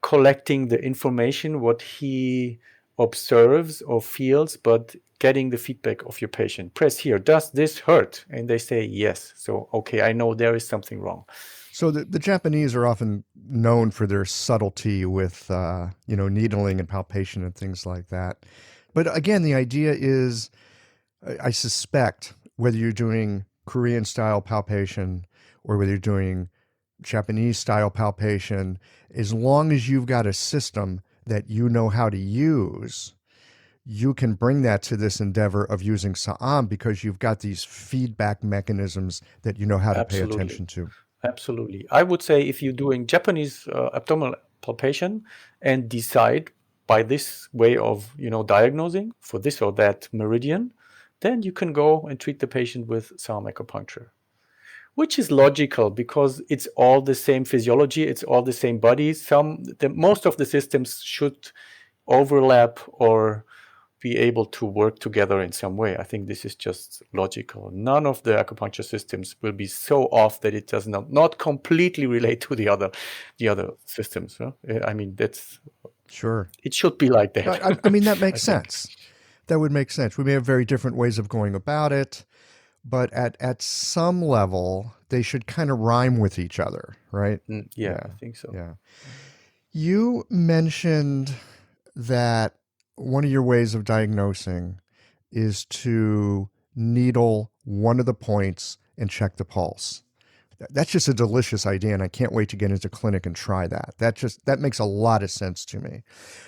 collecting the information, what he observes or feels, but getting the feedback of your patient. Press here, does this hurt? And they say yes. So, okay, I know there is something wrong. So the Japanese are often known for their subtlety with, needling and palpation and things like that. But again, the idea is, I suspect, whether you're doing Korean style palpation or whether you're doing Japanese style palpation, as long as you've got a system that you know how to use, you can bring that to this endeavor of using Saam because you've got these feedback mechanisms that you know how to pay attention to. Absolutely. I would say if you're doing Japanese abdominal palpation and decide by this way of, diagnosing for this or that meridian, then you can go and treat the patient with Saam acupuncture, which is logical because it's all the same physiology, it's all the same body. Most of the systems should overlap or be able to work together in some way. I think this is just logical. None of the acupuncture systems will be so off that it does not completely relate to the other systems. Huh? I mean, that's sure. It should be like that. I mean, that makes sense. That would make sense. We may have very different ways of going about it, but at some level, they should kind of rhyme with each other, right? Yeah, I think so. Yeah. You mentioned that one of your ways of diagnosing is to needle one of the points and check the pulse. That's just a delicious idea, and I can't wait to get into clinic and try that. That makes a lot of sense to me.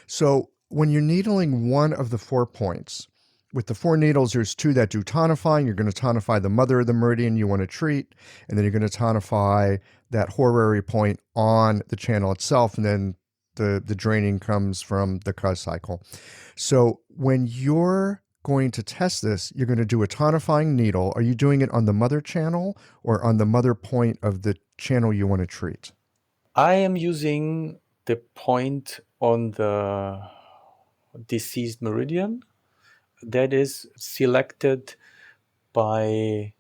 So when you're needling one of the 4 points, with the 4 needles, there's 2 that do tonifying. You're going to tonify the mother of the meridian you want to treat, and then you're going to tonify that horary point on the channel itself, and then the draining comes from the cuz cycle. So when you're going to test this, you're going to do a tonifying needle. Are you doing it on the mother channel or on the mother point of the channel you want to treat? I am using the point on the deceased meridian that is selected by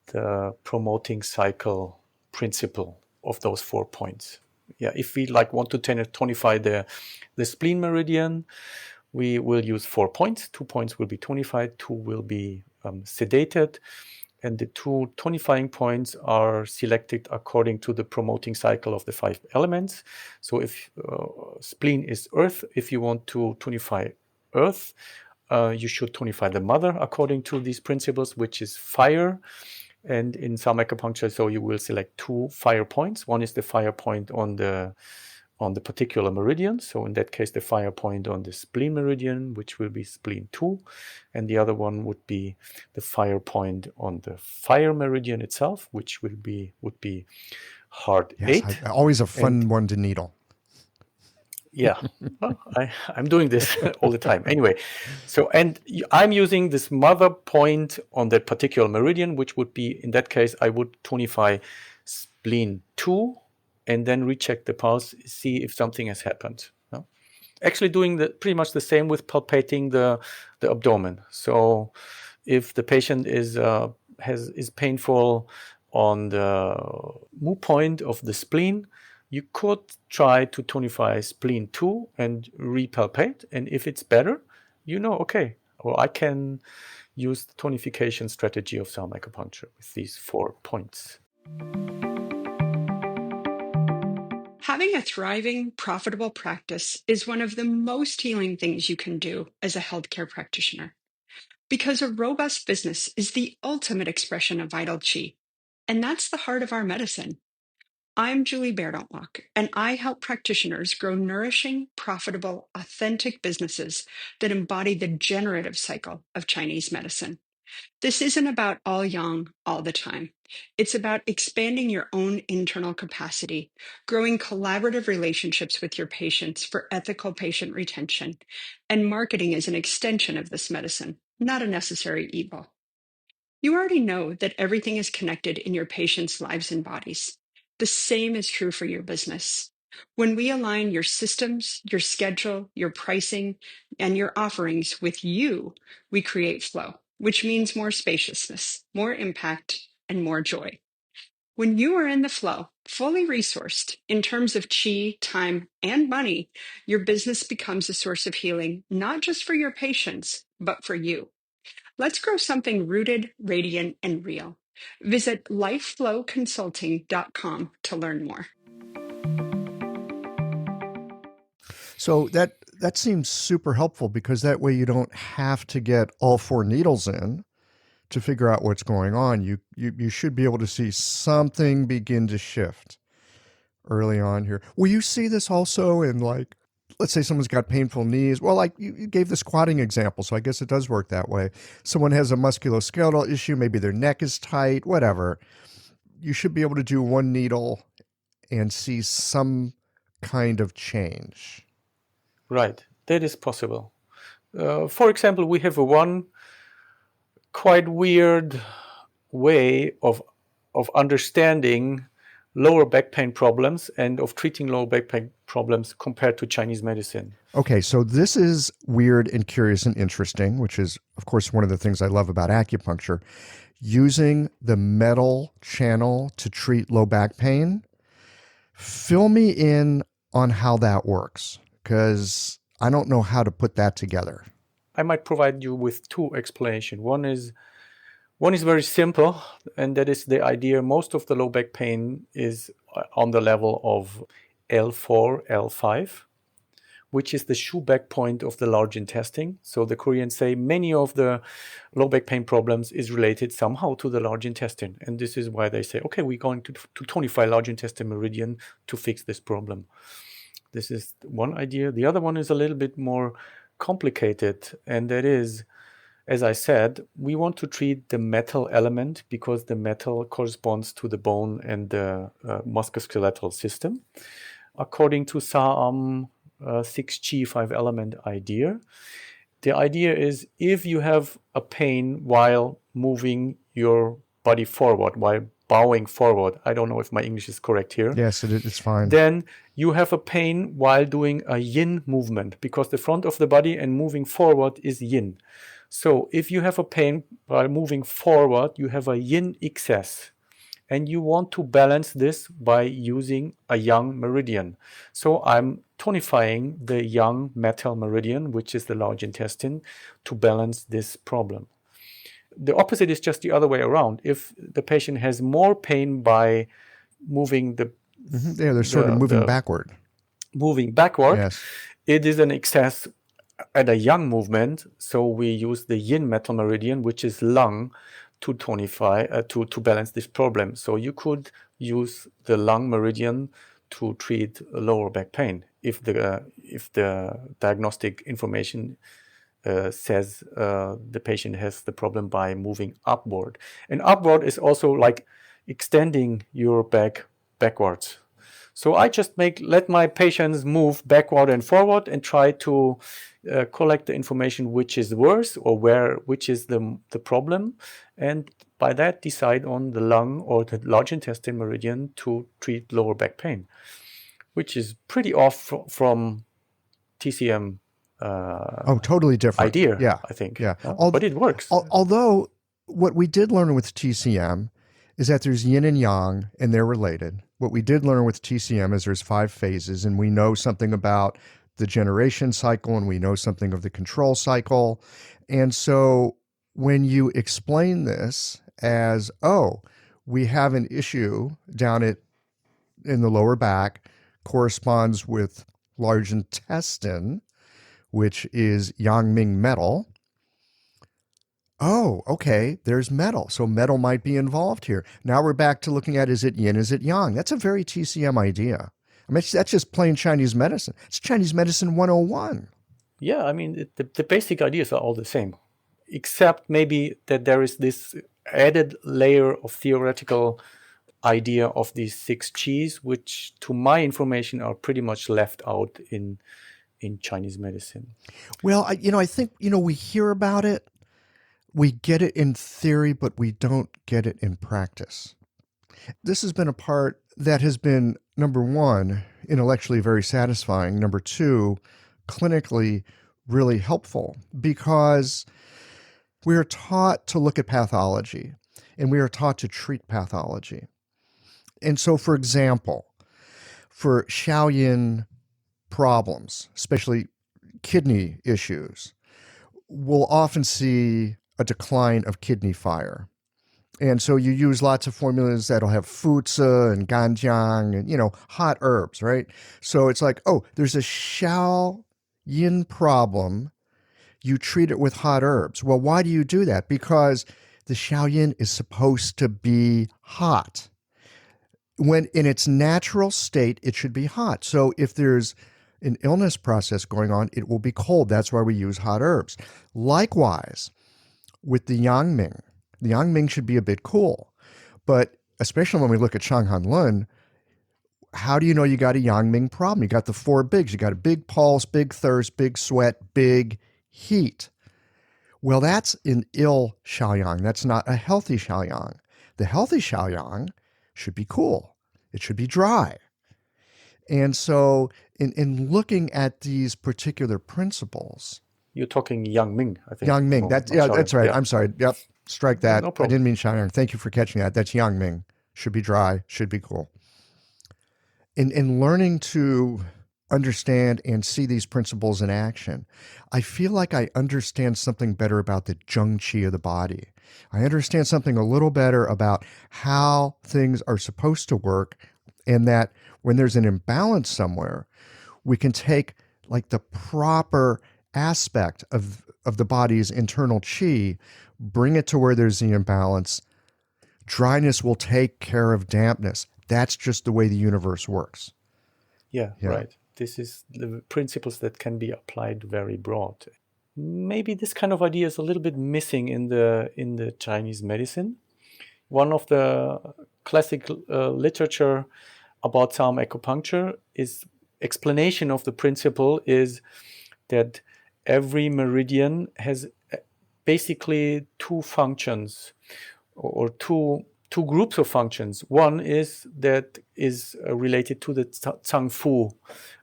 the promoting cycle principle of those 4 points. Yeah, if we want to tonify the spleen meridian, we will use 4 points. 2 points will be tonified, 2 will be sedated, and the 2 tonifying points are selected according to the promoting cycle of the 5 elements. So if spleen is earth, if you want to tonify earth, you should tonify the mother according to these principles, which is fire. And in Saam acupuncture, so you will select 2 fire points. One is the fire point on the particular meridian. So in that case, the fire point on the spleen meridian, which will be spleen 2. And the other one would be the fire point on the fire meridian itself, which would be heart 8. Always a fun one to needle. Yeah, well, I'm doing this all the time. Anyway, I'm using this mother point on that particular meridian, which would be, in that case, I would tonify spleen 2 and then recheck the pulse, see if something has happened. actually doing pretty much the same with palpating the abdomen. So if the patient is painful on the mu point of the spleen, you could try to tonify spleen 2 and repalpate. And if it's better, okay, well, I can use the tonification strategy of Saam Acupuncture with these 4 points. Having a thriving, profitable practice is one of the most healing things you can do as a healthcare practitioner. Because a robust business is the ultimate expression of vital qi, and that's the heart of our medicine. I'm Julie Bairdontlock, and I help practitioners grow nourishing, profitable, authentic businesses that embody the generative cycle of Chinese medicine. This isn't about all yang all the time. It's about expanding your own internal capacity, growing collaborative relationships with your patients for ethical patient retention, and marketing as an extension of this medicine, not a necessary evil. You already know that everything is connected in your patients' lives and bodies. The same is true for your business. When we align your systems, your schedule, your pricing, and your offerings with you, we create flow, which means more spaciousness, more impact, and more joy. When you are in the flow, fully resourced in terms of chi, time, and money, your business becomes a source of healing, not just for your patients, but for you. Let's grow something rooted, radiant, and real. Visit lifeflowconsulting.com to learn more. So that seems super helpful, because that way you don't have to get all 4 needles in to figure out what's going on. You should be able to see something begin to shift early on here. Will you see this also in, like, let's say someone's got painful knees? Well, like you gave the squatting example, so I guess it does work that way. Someone has a musculoskeletal issue, maybe their neck is tight, whatever. You should be able to do 1 needle and see some kind of change. Right, that is possible. For example, we have one quite weird way of understanding lower back pain problems and of treating lower back pain problems compared to Chinese medicine. Okay, so this is weird and curious and interesting, which is, of course, one of the things I love about acupuncture. Using the metal channel to treat low back pain. Fill me in on how that works, because I don't know how to put that together. I might provide you with 2 explanations. One is very simple, and that is the idea most of the low back pain is on the level of L4, L5, which is the shoe back point of the large intestine. So the Koreans say many of the low back pain problems is related somehow to the large intestine. And this is why they say, okay, we're going to tonify large intestine meridian to fix this problem. This is one idea. The other one is a little bit more complicated, and that is, as I said, we want to treat the metal element because the metal corresponds to the bone and the musculoskeletal system. According to Saam 6 Chi 5 element idea, the idea is if you have a pain while moving your body forward, while bowing forward, I don't know if my English is correct here. Yes, it's fine. Then you have a pain while doing a yin movement, because the front of the body and moving forward is yin. So if you have a pain while moving forward, you have a yin excess. And you want to balance this by using a yang meridian. So I'm tonifying the yang metal meridian, which is the large intestine, to balance this problem. The opposite is just the other way around. If the patient has more pain by moving the... Yeah, they're sort of moving backward. Moving backward. Yes. It is an excess at a yang movement. So we use the yin metal meridian, which is lung, to tonify, to balance this problem. So you could use the lung meridian to treat lower back pain if the diagnostic information says the patient has the problem by moving upward. And upward is also like extending your back backwards. So I just let my patients move backward and forward and try to collect the information which is worse or which is the problem, and by that decide on the lung or the large intestine meridian to treat lower back pain, which is pretty off from TCM totally different idea, Yeah, I think. yeah. But it works. Although what we did learn with TCM is that there's yin and yang and they're related. What we did learn with TCM is there's 5 phases, and we know something about the generation cycle and we know something of the control cycle. And so when you explain this as, we have an issue down in the lower back, corresponds with large intestine, which is yang ming metal. Oh, okay, there's metal. So metal might be involved here. Now we're back to looking at, is it yin, is it yang? That's a very TCM idea. I mean, that's just plain Chinese medicine. It's Chinese medicine 101. Yeah, I mean, the basic ideas are all the same, except maybe that there is this added layer of theoretical idea of these 6 Qis, which, to my information, are pretty much left out in Chinese medicine. Well, I think, we hear about it. We get it in theory, but we don't get it in practice. This has been a part that has been, number 1, intellectually very satisfying. Number 2, clinically really helpful, because we are taught to look at pathology and we are taught to treat pathology. And so, for example, for Shaoyin problems, especially kidney issues, we'll often see a decline of kidney fire. And so you use lots of formulas that'll have fuzi and ganjiang and, hot herbs, right? So it's like, there's a Shaoyin problem. You treat it with hot herbs. Well, why do you do that? Because the Shaoyin is supposed to be hot. When in its natural state, it should be hot. So if there's an illness process going on, it will be cold. That's why we use hot herbs. Likewise, with the Yang Ming should be a bit cool. But especially when we look at Shanghan Lun, how do you know you got a Yang Ming problem? You got the 4 bigs. You got a big pulse, big thirst, big sweat, big heat. Well, that's an ill Shaoyang. That's not a healthy Shaoyang. The healthy Shaoyang should be cool. It should be dry. And so in looking at these particular principles, you're talking Yang Ming, I think. Yang Ming. That's right. Yeah. I'm sorry. Yep. Strike that. No I problem. didn't mean Shaoyang. Thank you for catching that. That's Yang Ming. Should be dry, should be cool. In learning to understand and see these principles in action, I feel like I understand something better about the zheng qi of the body. I understand something a little better about how things are supposed to work, and that when there's an imbalance somewhere, we can take like the proper aspect of the body's internal qi, bring it to where there's the imbalance. Dryness will take care of dampness. That's just the way the universe works. Yeah, right. This is the principles that can be applied very broad. Maybe this kind of idea is a little bit missing in the Chinese medicine. One of the classic literature about Saam Acupuncture is explanation of the principle is that every meridian has basically 2 functions or two groups of functions. One is that is related to the Zhang Fu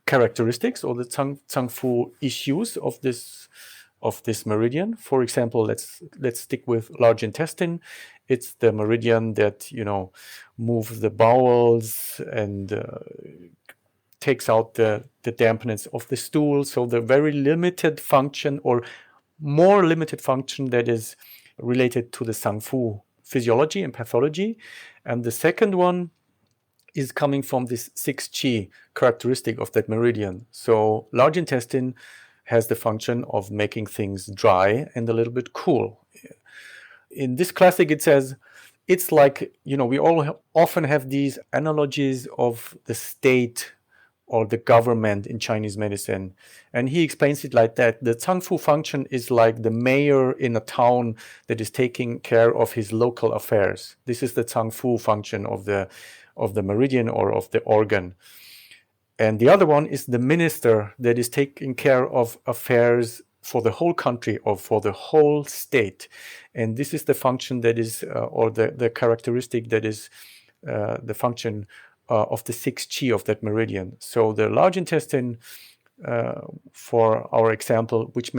characteristics or the Zhang Fu issues of this meridian. For example, let's stick with large intestine. It's the meridian that moves the bowels and takes out the dampness of the stool. So the very limited function or more limited function that is related to the Zhang Fu physiology and pathology. And the second one is coming from this 6 Qi characteristic of that meridian. So large intestine has the function of making things dry and a little bit cool. In this classic, it says, it's like, we all often have these analogies of the state or the government in Chinese medicine. And he explains it like that. The Zhang Fu function is like the mayor in a town that is taking care of his local affairs. This is the Zhang Fu function of the meridian or of the organ. And the other one is the minister that is taking care of affairs for the whole country or for the whole state. And this is the function that is, or the characteristic that is the function of the 6 Qi of that meridian. So the large intestine for our example, which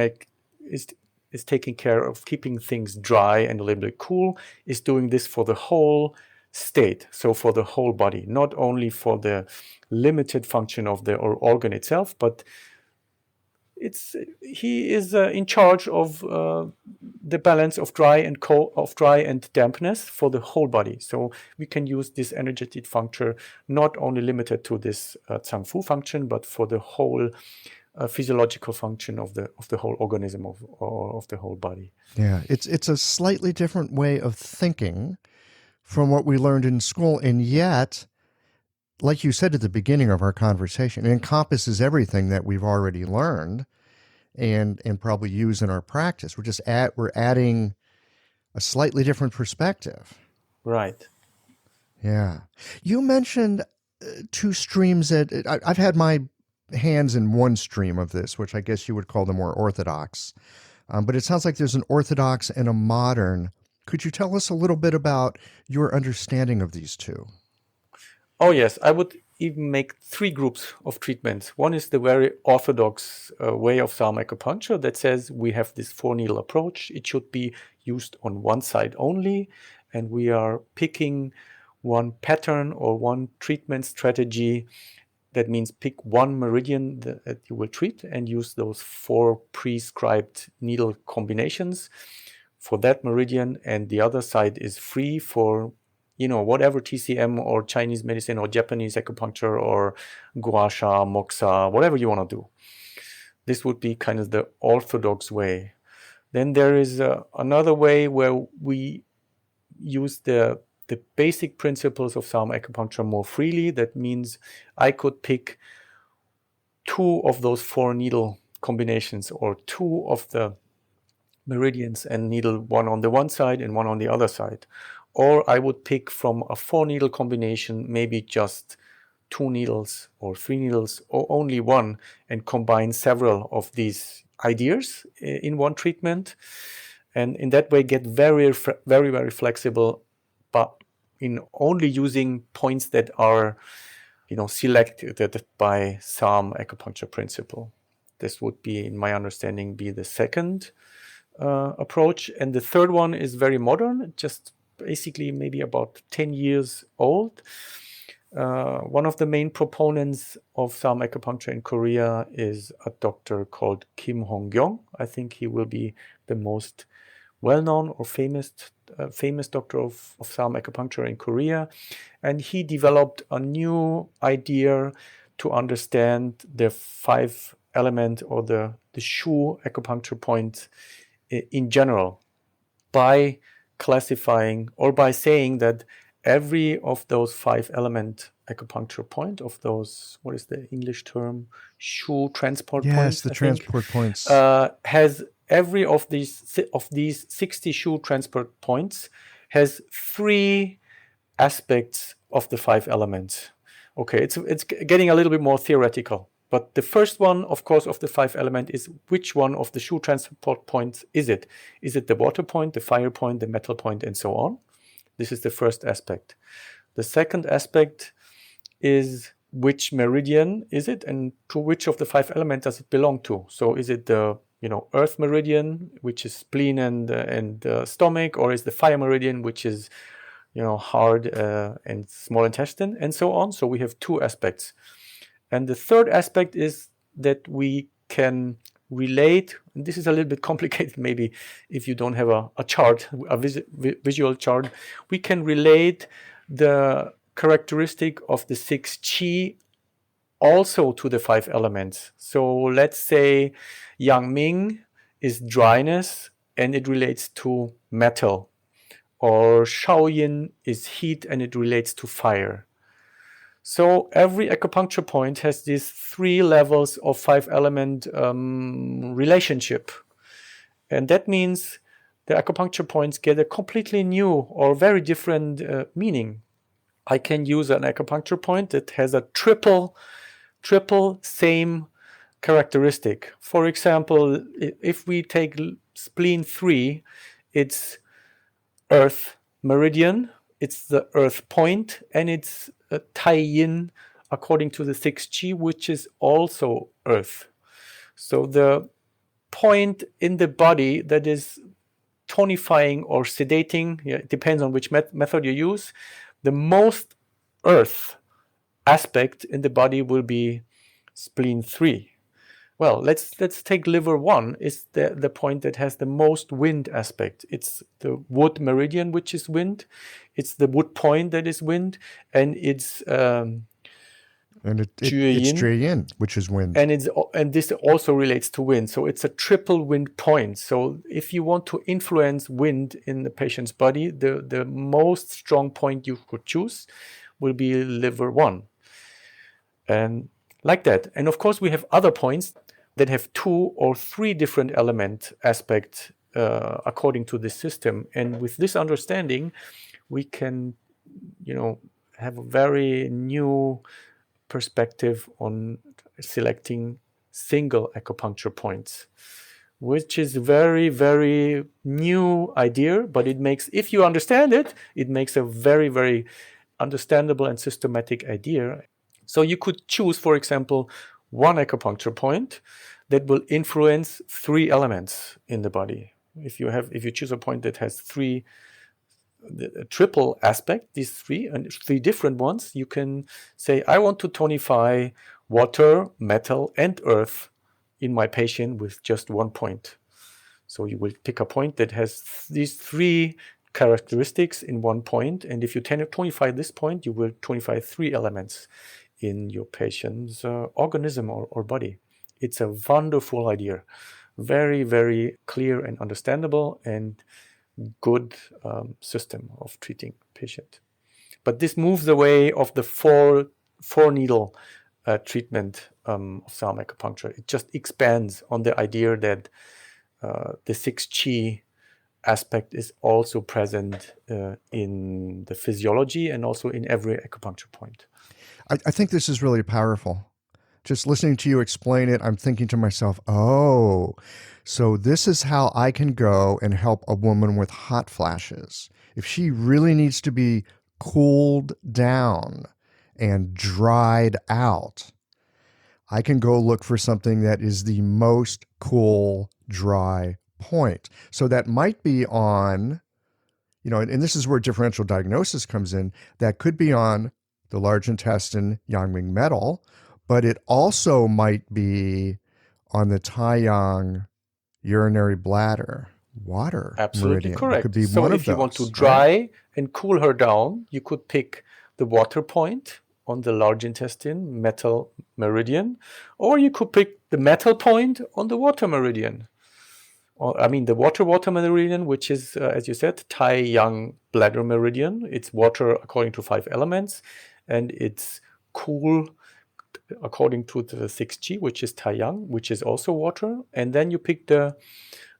is taking care of keeping things dry and a little bit cool, is doing this for the whole state, so for the whole body, not only for the limited function of the organ itself, but he is in charge of the balance of dry and dampness for the whole body. So we can use this energetic functure not only limited to this Zhang Fu function, but for the whole physiological function of the whole organism of the whole body. Yeah, it's a slightly different way of thinking from what we learned in school, and yet, like you said at the beginning of our conversation, it encompasses everything that we've already learned and probably use in our practice. We're adding a slightly different perspective. Right. Yeah. You mentioned two streams I've had my hands in one stream of this, which I guess you would call the more orthodox. But it sounds like there's an orthodox and a modern. Could you tell us a little bit about your understanding of these two? Oh, yes. I would even make three groups of treatments. One is the very orthodox way of Saam Acupuncture that says we have this 4-needle approach. It should be used on one side only, and we are picking one pattern or one treatment strategy. That means pick one meridian that you will treat and use those 4 prescribed needle combinations for that meridian, and the other side is free for whatever TCM or Chinese medicine or Japanese acupuncture or gua sha, moxa, whatever you want to do. This would be kind of the orthodox way. Then there is another way where we use the basic principles of Saam Acupuncture more freely. That means I could pick 2 of those 4 needle combinations or 2 of the meridians and needle, one on the one side and one on the other side. Or I would pick from a 4-needle combination, maybe just 2 needles or 3 needles or only one, and combine several of these ideas in one treatment. And in that way get very, very, very flexible, but in only using points that are, selected by Saam Acupuncture principle. This would be, in my understanding, be the second approach. And the third one is very modern, just basically maybe about 10 years old. One of the main proponents of Saam Acupuncture in Korea is a doctor called Kim Hong-kyung. I think he will be the most well-known or famous doctor of Saam Acupuncture in Korea. And he developed a new idea to understand the 5 element or the Shu acupuncture point in general, by classifying or by saying that every of those 5 element acupuncture point of those, what is the English term? Shu transport points. Yes, the transport points. Has every of these 60 Shu transport points has 3 aspects of the 5 elements. Okay, it's getting a little bit more theoretical. But the first one, of course, of the 5 element is which one of the Shu transport points is it? Is it the water point, the fire point, the metal point, and so on? This is the first aspect. The second aspect is which meridian is it, and to which of the 5 elements does it belong to? So is it the earth meridian, which is spleen and stomach, or is the fire meridian, which is heart and small intestine, and so on? So we have 2 aspects. And the third aspect is that we can relate, and this is a little bit complicated maybe if you don't have a chart, a visual chart, we can relate the characteristic of the 6 qi also to the 5 elements. So let's say Yang Ming is dryness and it relates to metal, or Shaoyin is heat and it relates to fire. So every acupuncture point has these 3 levels of 5 element relationship. And that means the acupuncture points get a completely new or very different meaning. I can use an acupuncture point that has a triple same characteristic. For example, if we take spleen 3, it's earth meridian, it's the earth point, and it's Tai Yin according to the 6 Qi, which is also earth. So the point in the body that is tonifying or sedating, it depends on which method you use, the most earth aspect in the body will be spleen 3. Well, let's take liver 1 is the point that has the most wind aspect. It's the wood meridian, which is wind. It's the wood point that is wind, and it's it's Jueyin, Jueyin, which is wind. And this also relates to wind. So it's a triple wind point. So if you want to influence wind in the patient's body, the most strong point you could choose will be liver 1. And like that. And of course, we have other points that have 2 or 3 different element aspects according to this system. And with this understanding, we can, have a very new perspective on selecting single acupuncture points, which is very, very new idea, but if you understand it, it makes a very, very understandable and systematic idea. So you could choose, for example, one acupuncture point that will influence 3 elements in the body. If you choose a point that has a triple aspect, these 3 different ones, you can say, I want to tonify water, metal, and earth in my patient with just one point. So you will pick a point that has these 3 characteristics in one point, and if you tonify this point, you will tonify 3 elements in your patient's organism or body. It's a wonderful idea. Very, very clear and understandable and good system of treating patient. But this moves away of the four needle treatment of Saam Acupuncture. It just expands on the idea that the 6 Qi aspect is also present in the physiology and also in every acupuncture point. I think this is really powerful. Just listening to you explain it, I'm thinking to myself, oh, so this is how I can go and help a woman with hot flashes. If she really needs to be cooled down and dried out, I can go look for something that is the most cool, dry point. So that might be on, and this is where differential diagnosis comes in, that could be on the large intestine, Yangming metal, but it also might be on the Taiyang urinary bladder, water Absolutely meridian. correct. It could be so one if of you those, want to dry right? and cool her down, you could pick the water point on the large intestine, metal meridian, or you could pick the metal point on the water meridian. The water meridian, which is, as you said, Taiyang bladder meridian. It's water according to 5 elements, and it's cool according to the 6 Qi, which is Taiyang, which is also water. And then you pick the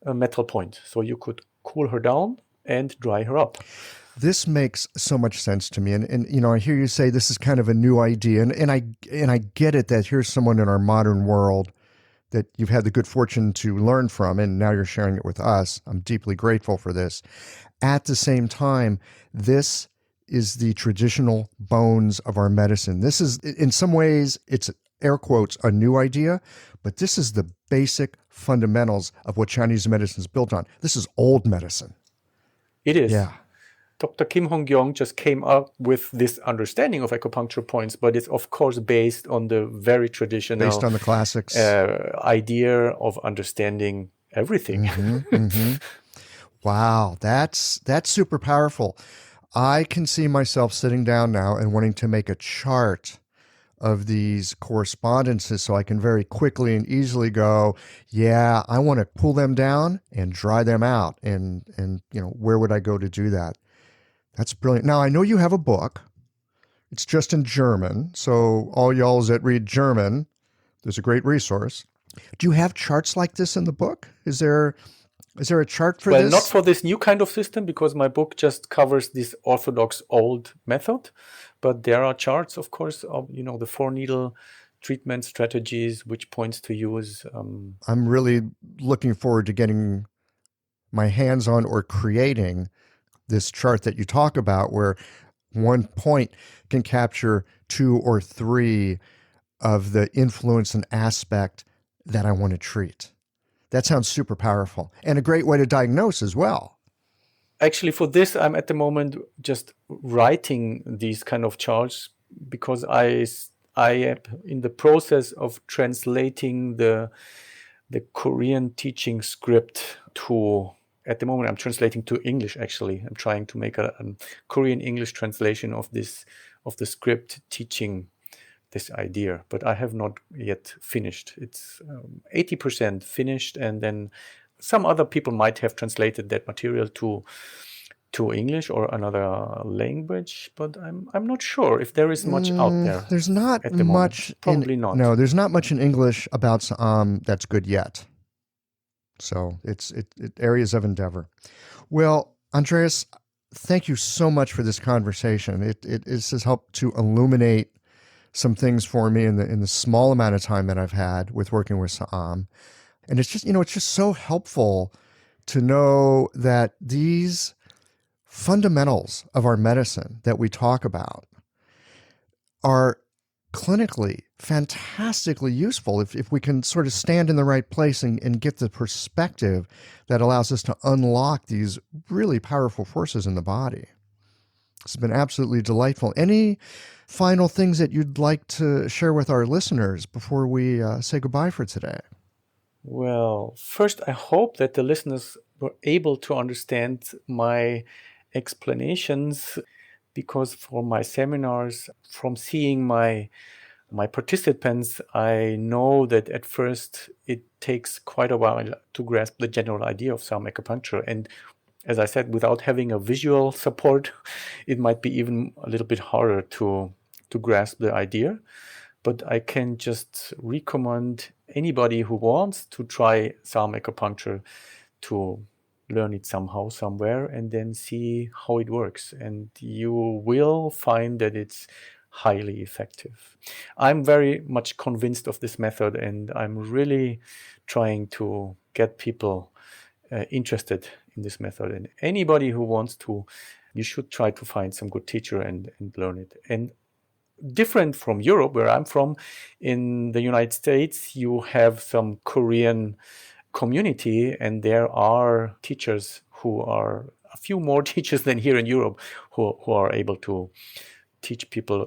metal point. So you could cool her down and dry her up. This makes so much sense to me. And I hear you say this is kind of a new idea. And I get it that here's someone in our modern world that you've had the good fortune to learn from, and now you're sharing it with us. I'm deeply grateful for this. At the same time, this is the traditional bones of our medicine. This is, in some ways, it's air quotes, a new idea, but this is the basic fundamentals of what Chinese medicine is built on. This is old medicine. It is. Yeah. Dr. Kim Hong-kyung just came up with this understanding of acupuncture points, but it's of course based on the very traditional, based on the classics, idea of understanding everything. Mm-hmm, mm-hmm. Wow, that's super powerful. I can see myself sitting down now and wanting to make a chart of these correspondences so I can very quickly and easily go, yeah, I want to pull them down and dry them out. And where would I go to do that? That's brilliant. Now, I know you have a book. It's just in German. So all y'all that read German, there's a great resource. Do you have charts like this in the book? Is there a chart for this? Well, not for this new kind of system, because my book just covers this orthodox old method. But there are charts, of course, of the 4 needle treatment strategies, which points to use. I'm really looking forward to getting my hands on or creating this chart that you talk about, where one point can capture 2 or 3 of the influence and aspect that I want to treat. That sounds super powerful and a great way to diagnose as well. Actually, for this, I'm at the moment just writing these kind of charts because I am in the process of translating the Korean teaching script to, at the moment, I'm translating to English, actually. I'm trying to make a Korean English translation of the script teaching this idea, but I have not yet finished. It's 80% finished, and then some other people might have translated that material to English or another language, but I'm not sure if there is much out there. There's not at the much. moment. Probably not. No, there's not much in English about Saam that's good yet. So it's areas of endeavor. Well, Andreas, thank you so much for this conversation. It has helped to illuminate some things for me in the small amount of time that I've had with working with Saam. And it's just so helpful to know that these fundamentals of our medicine that we talk about are clinically fantastically useful if we can sort of stand in the right place and get the perspective that allows us to unlock these really powerful forces in the body. It's been absolutely delightful. Any final things that you'd like to share with our listeners before we say goodbye for today? Well, first, I hope that the listeners were able to understand my explanations, because for my seminars, from seeing my participants, I know that at first it takes quite a while to grasp the general idea of Saam Acupuncture. And as I said, without having a visual support, it might be even a little bit harder to grasp the idea. But I can just recommend anybody who wants to try Saam Acupuncture to learn it somehow, somewhere, and then see how it works. And you will find that it's highly effective. I'm very much convinced of this method, and I'm really trying to get people interested in this method. And anybody who wants to, you should try to find some good teacher and learn it. And different from Europe, where I'm from, in the United States, you have some Korean community, and there are teachers who are a few more teachers than here in Europe who are able to teach people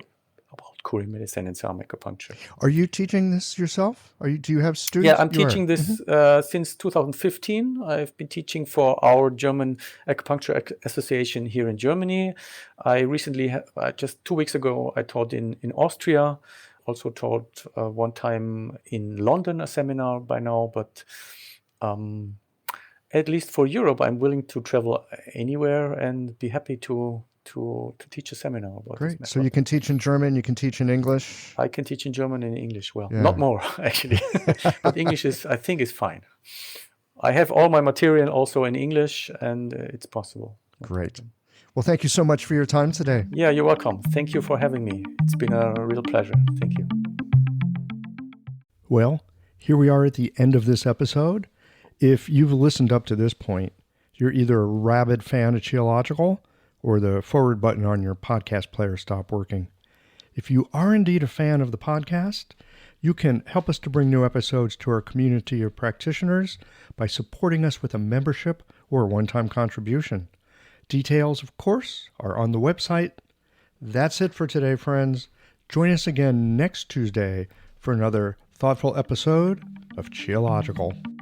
about Korean medicine and Saam Acupuncture. Are you teaching this yourself? Do you have students? Yeah, I'm teaching this since 2015. I've been teaching for our German Acupuncture Association here in Germany. I recently, just 2 weeks ago, I taught in Austria. Also taught one time in London a seminar by now, but at least for Europe, I'm willing to travel anywhere and be happy to teach a seminar about this method. So you can teach in German, you can teach in English? I can teach in German and English, not more, actually. But English I think is fine. I have all my material also in English, and it's possible. Great. Well, thank you so much for your time today. Yeah, you're welcome. Thank you for having me. It's been a real pleasure. Thank you. Well, here we are at the end of this episode. If you've listened up to this point, you're either a rabid fan of Qiological or the forward button on your podcast player stopped working. If you are indeed a fan of the podcast, you can help us to bring new episodes to our community of practitioners by supporting us with a membership or a one-time contribution. Details, of course, are on the website. That's it for today, friends. Join us again next Tuesday for another thoughtful episode of Qiological.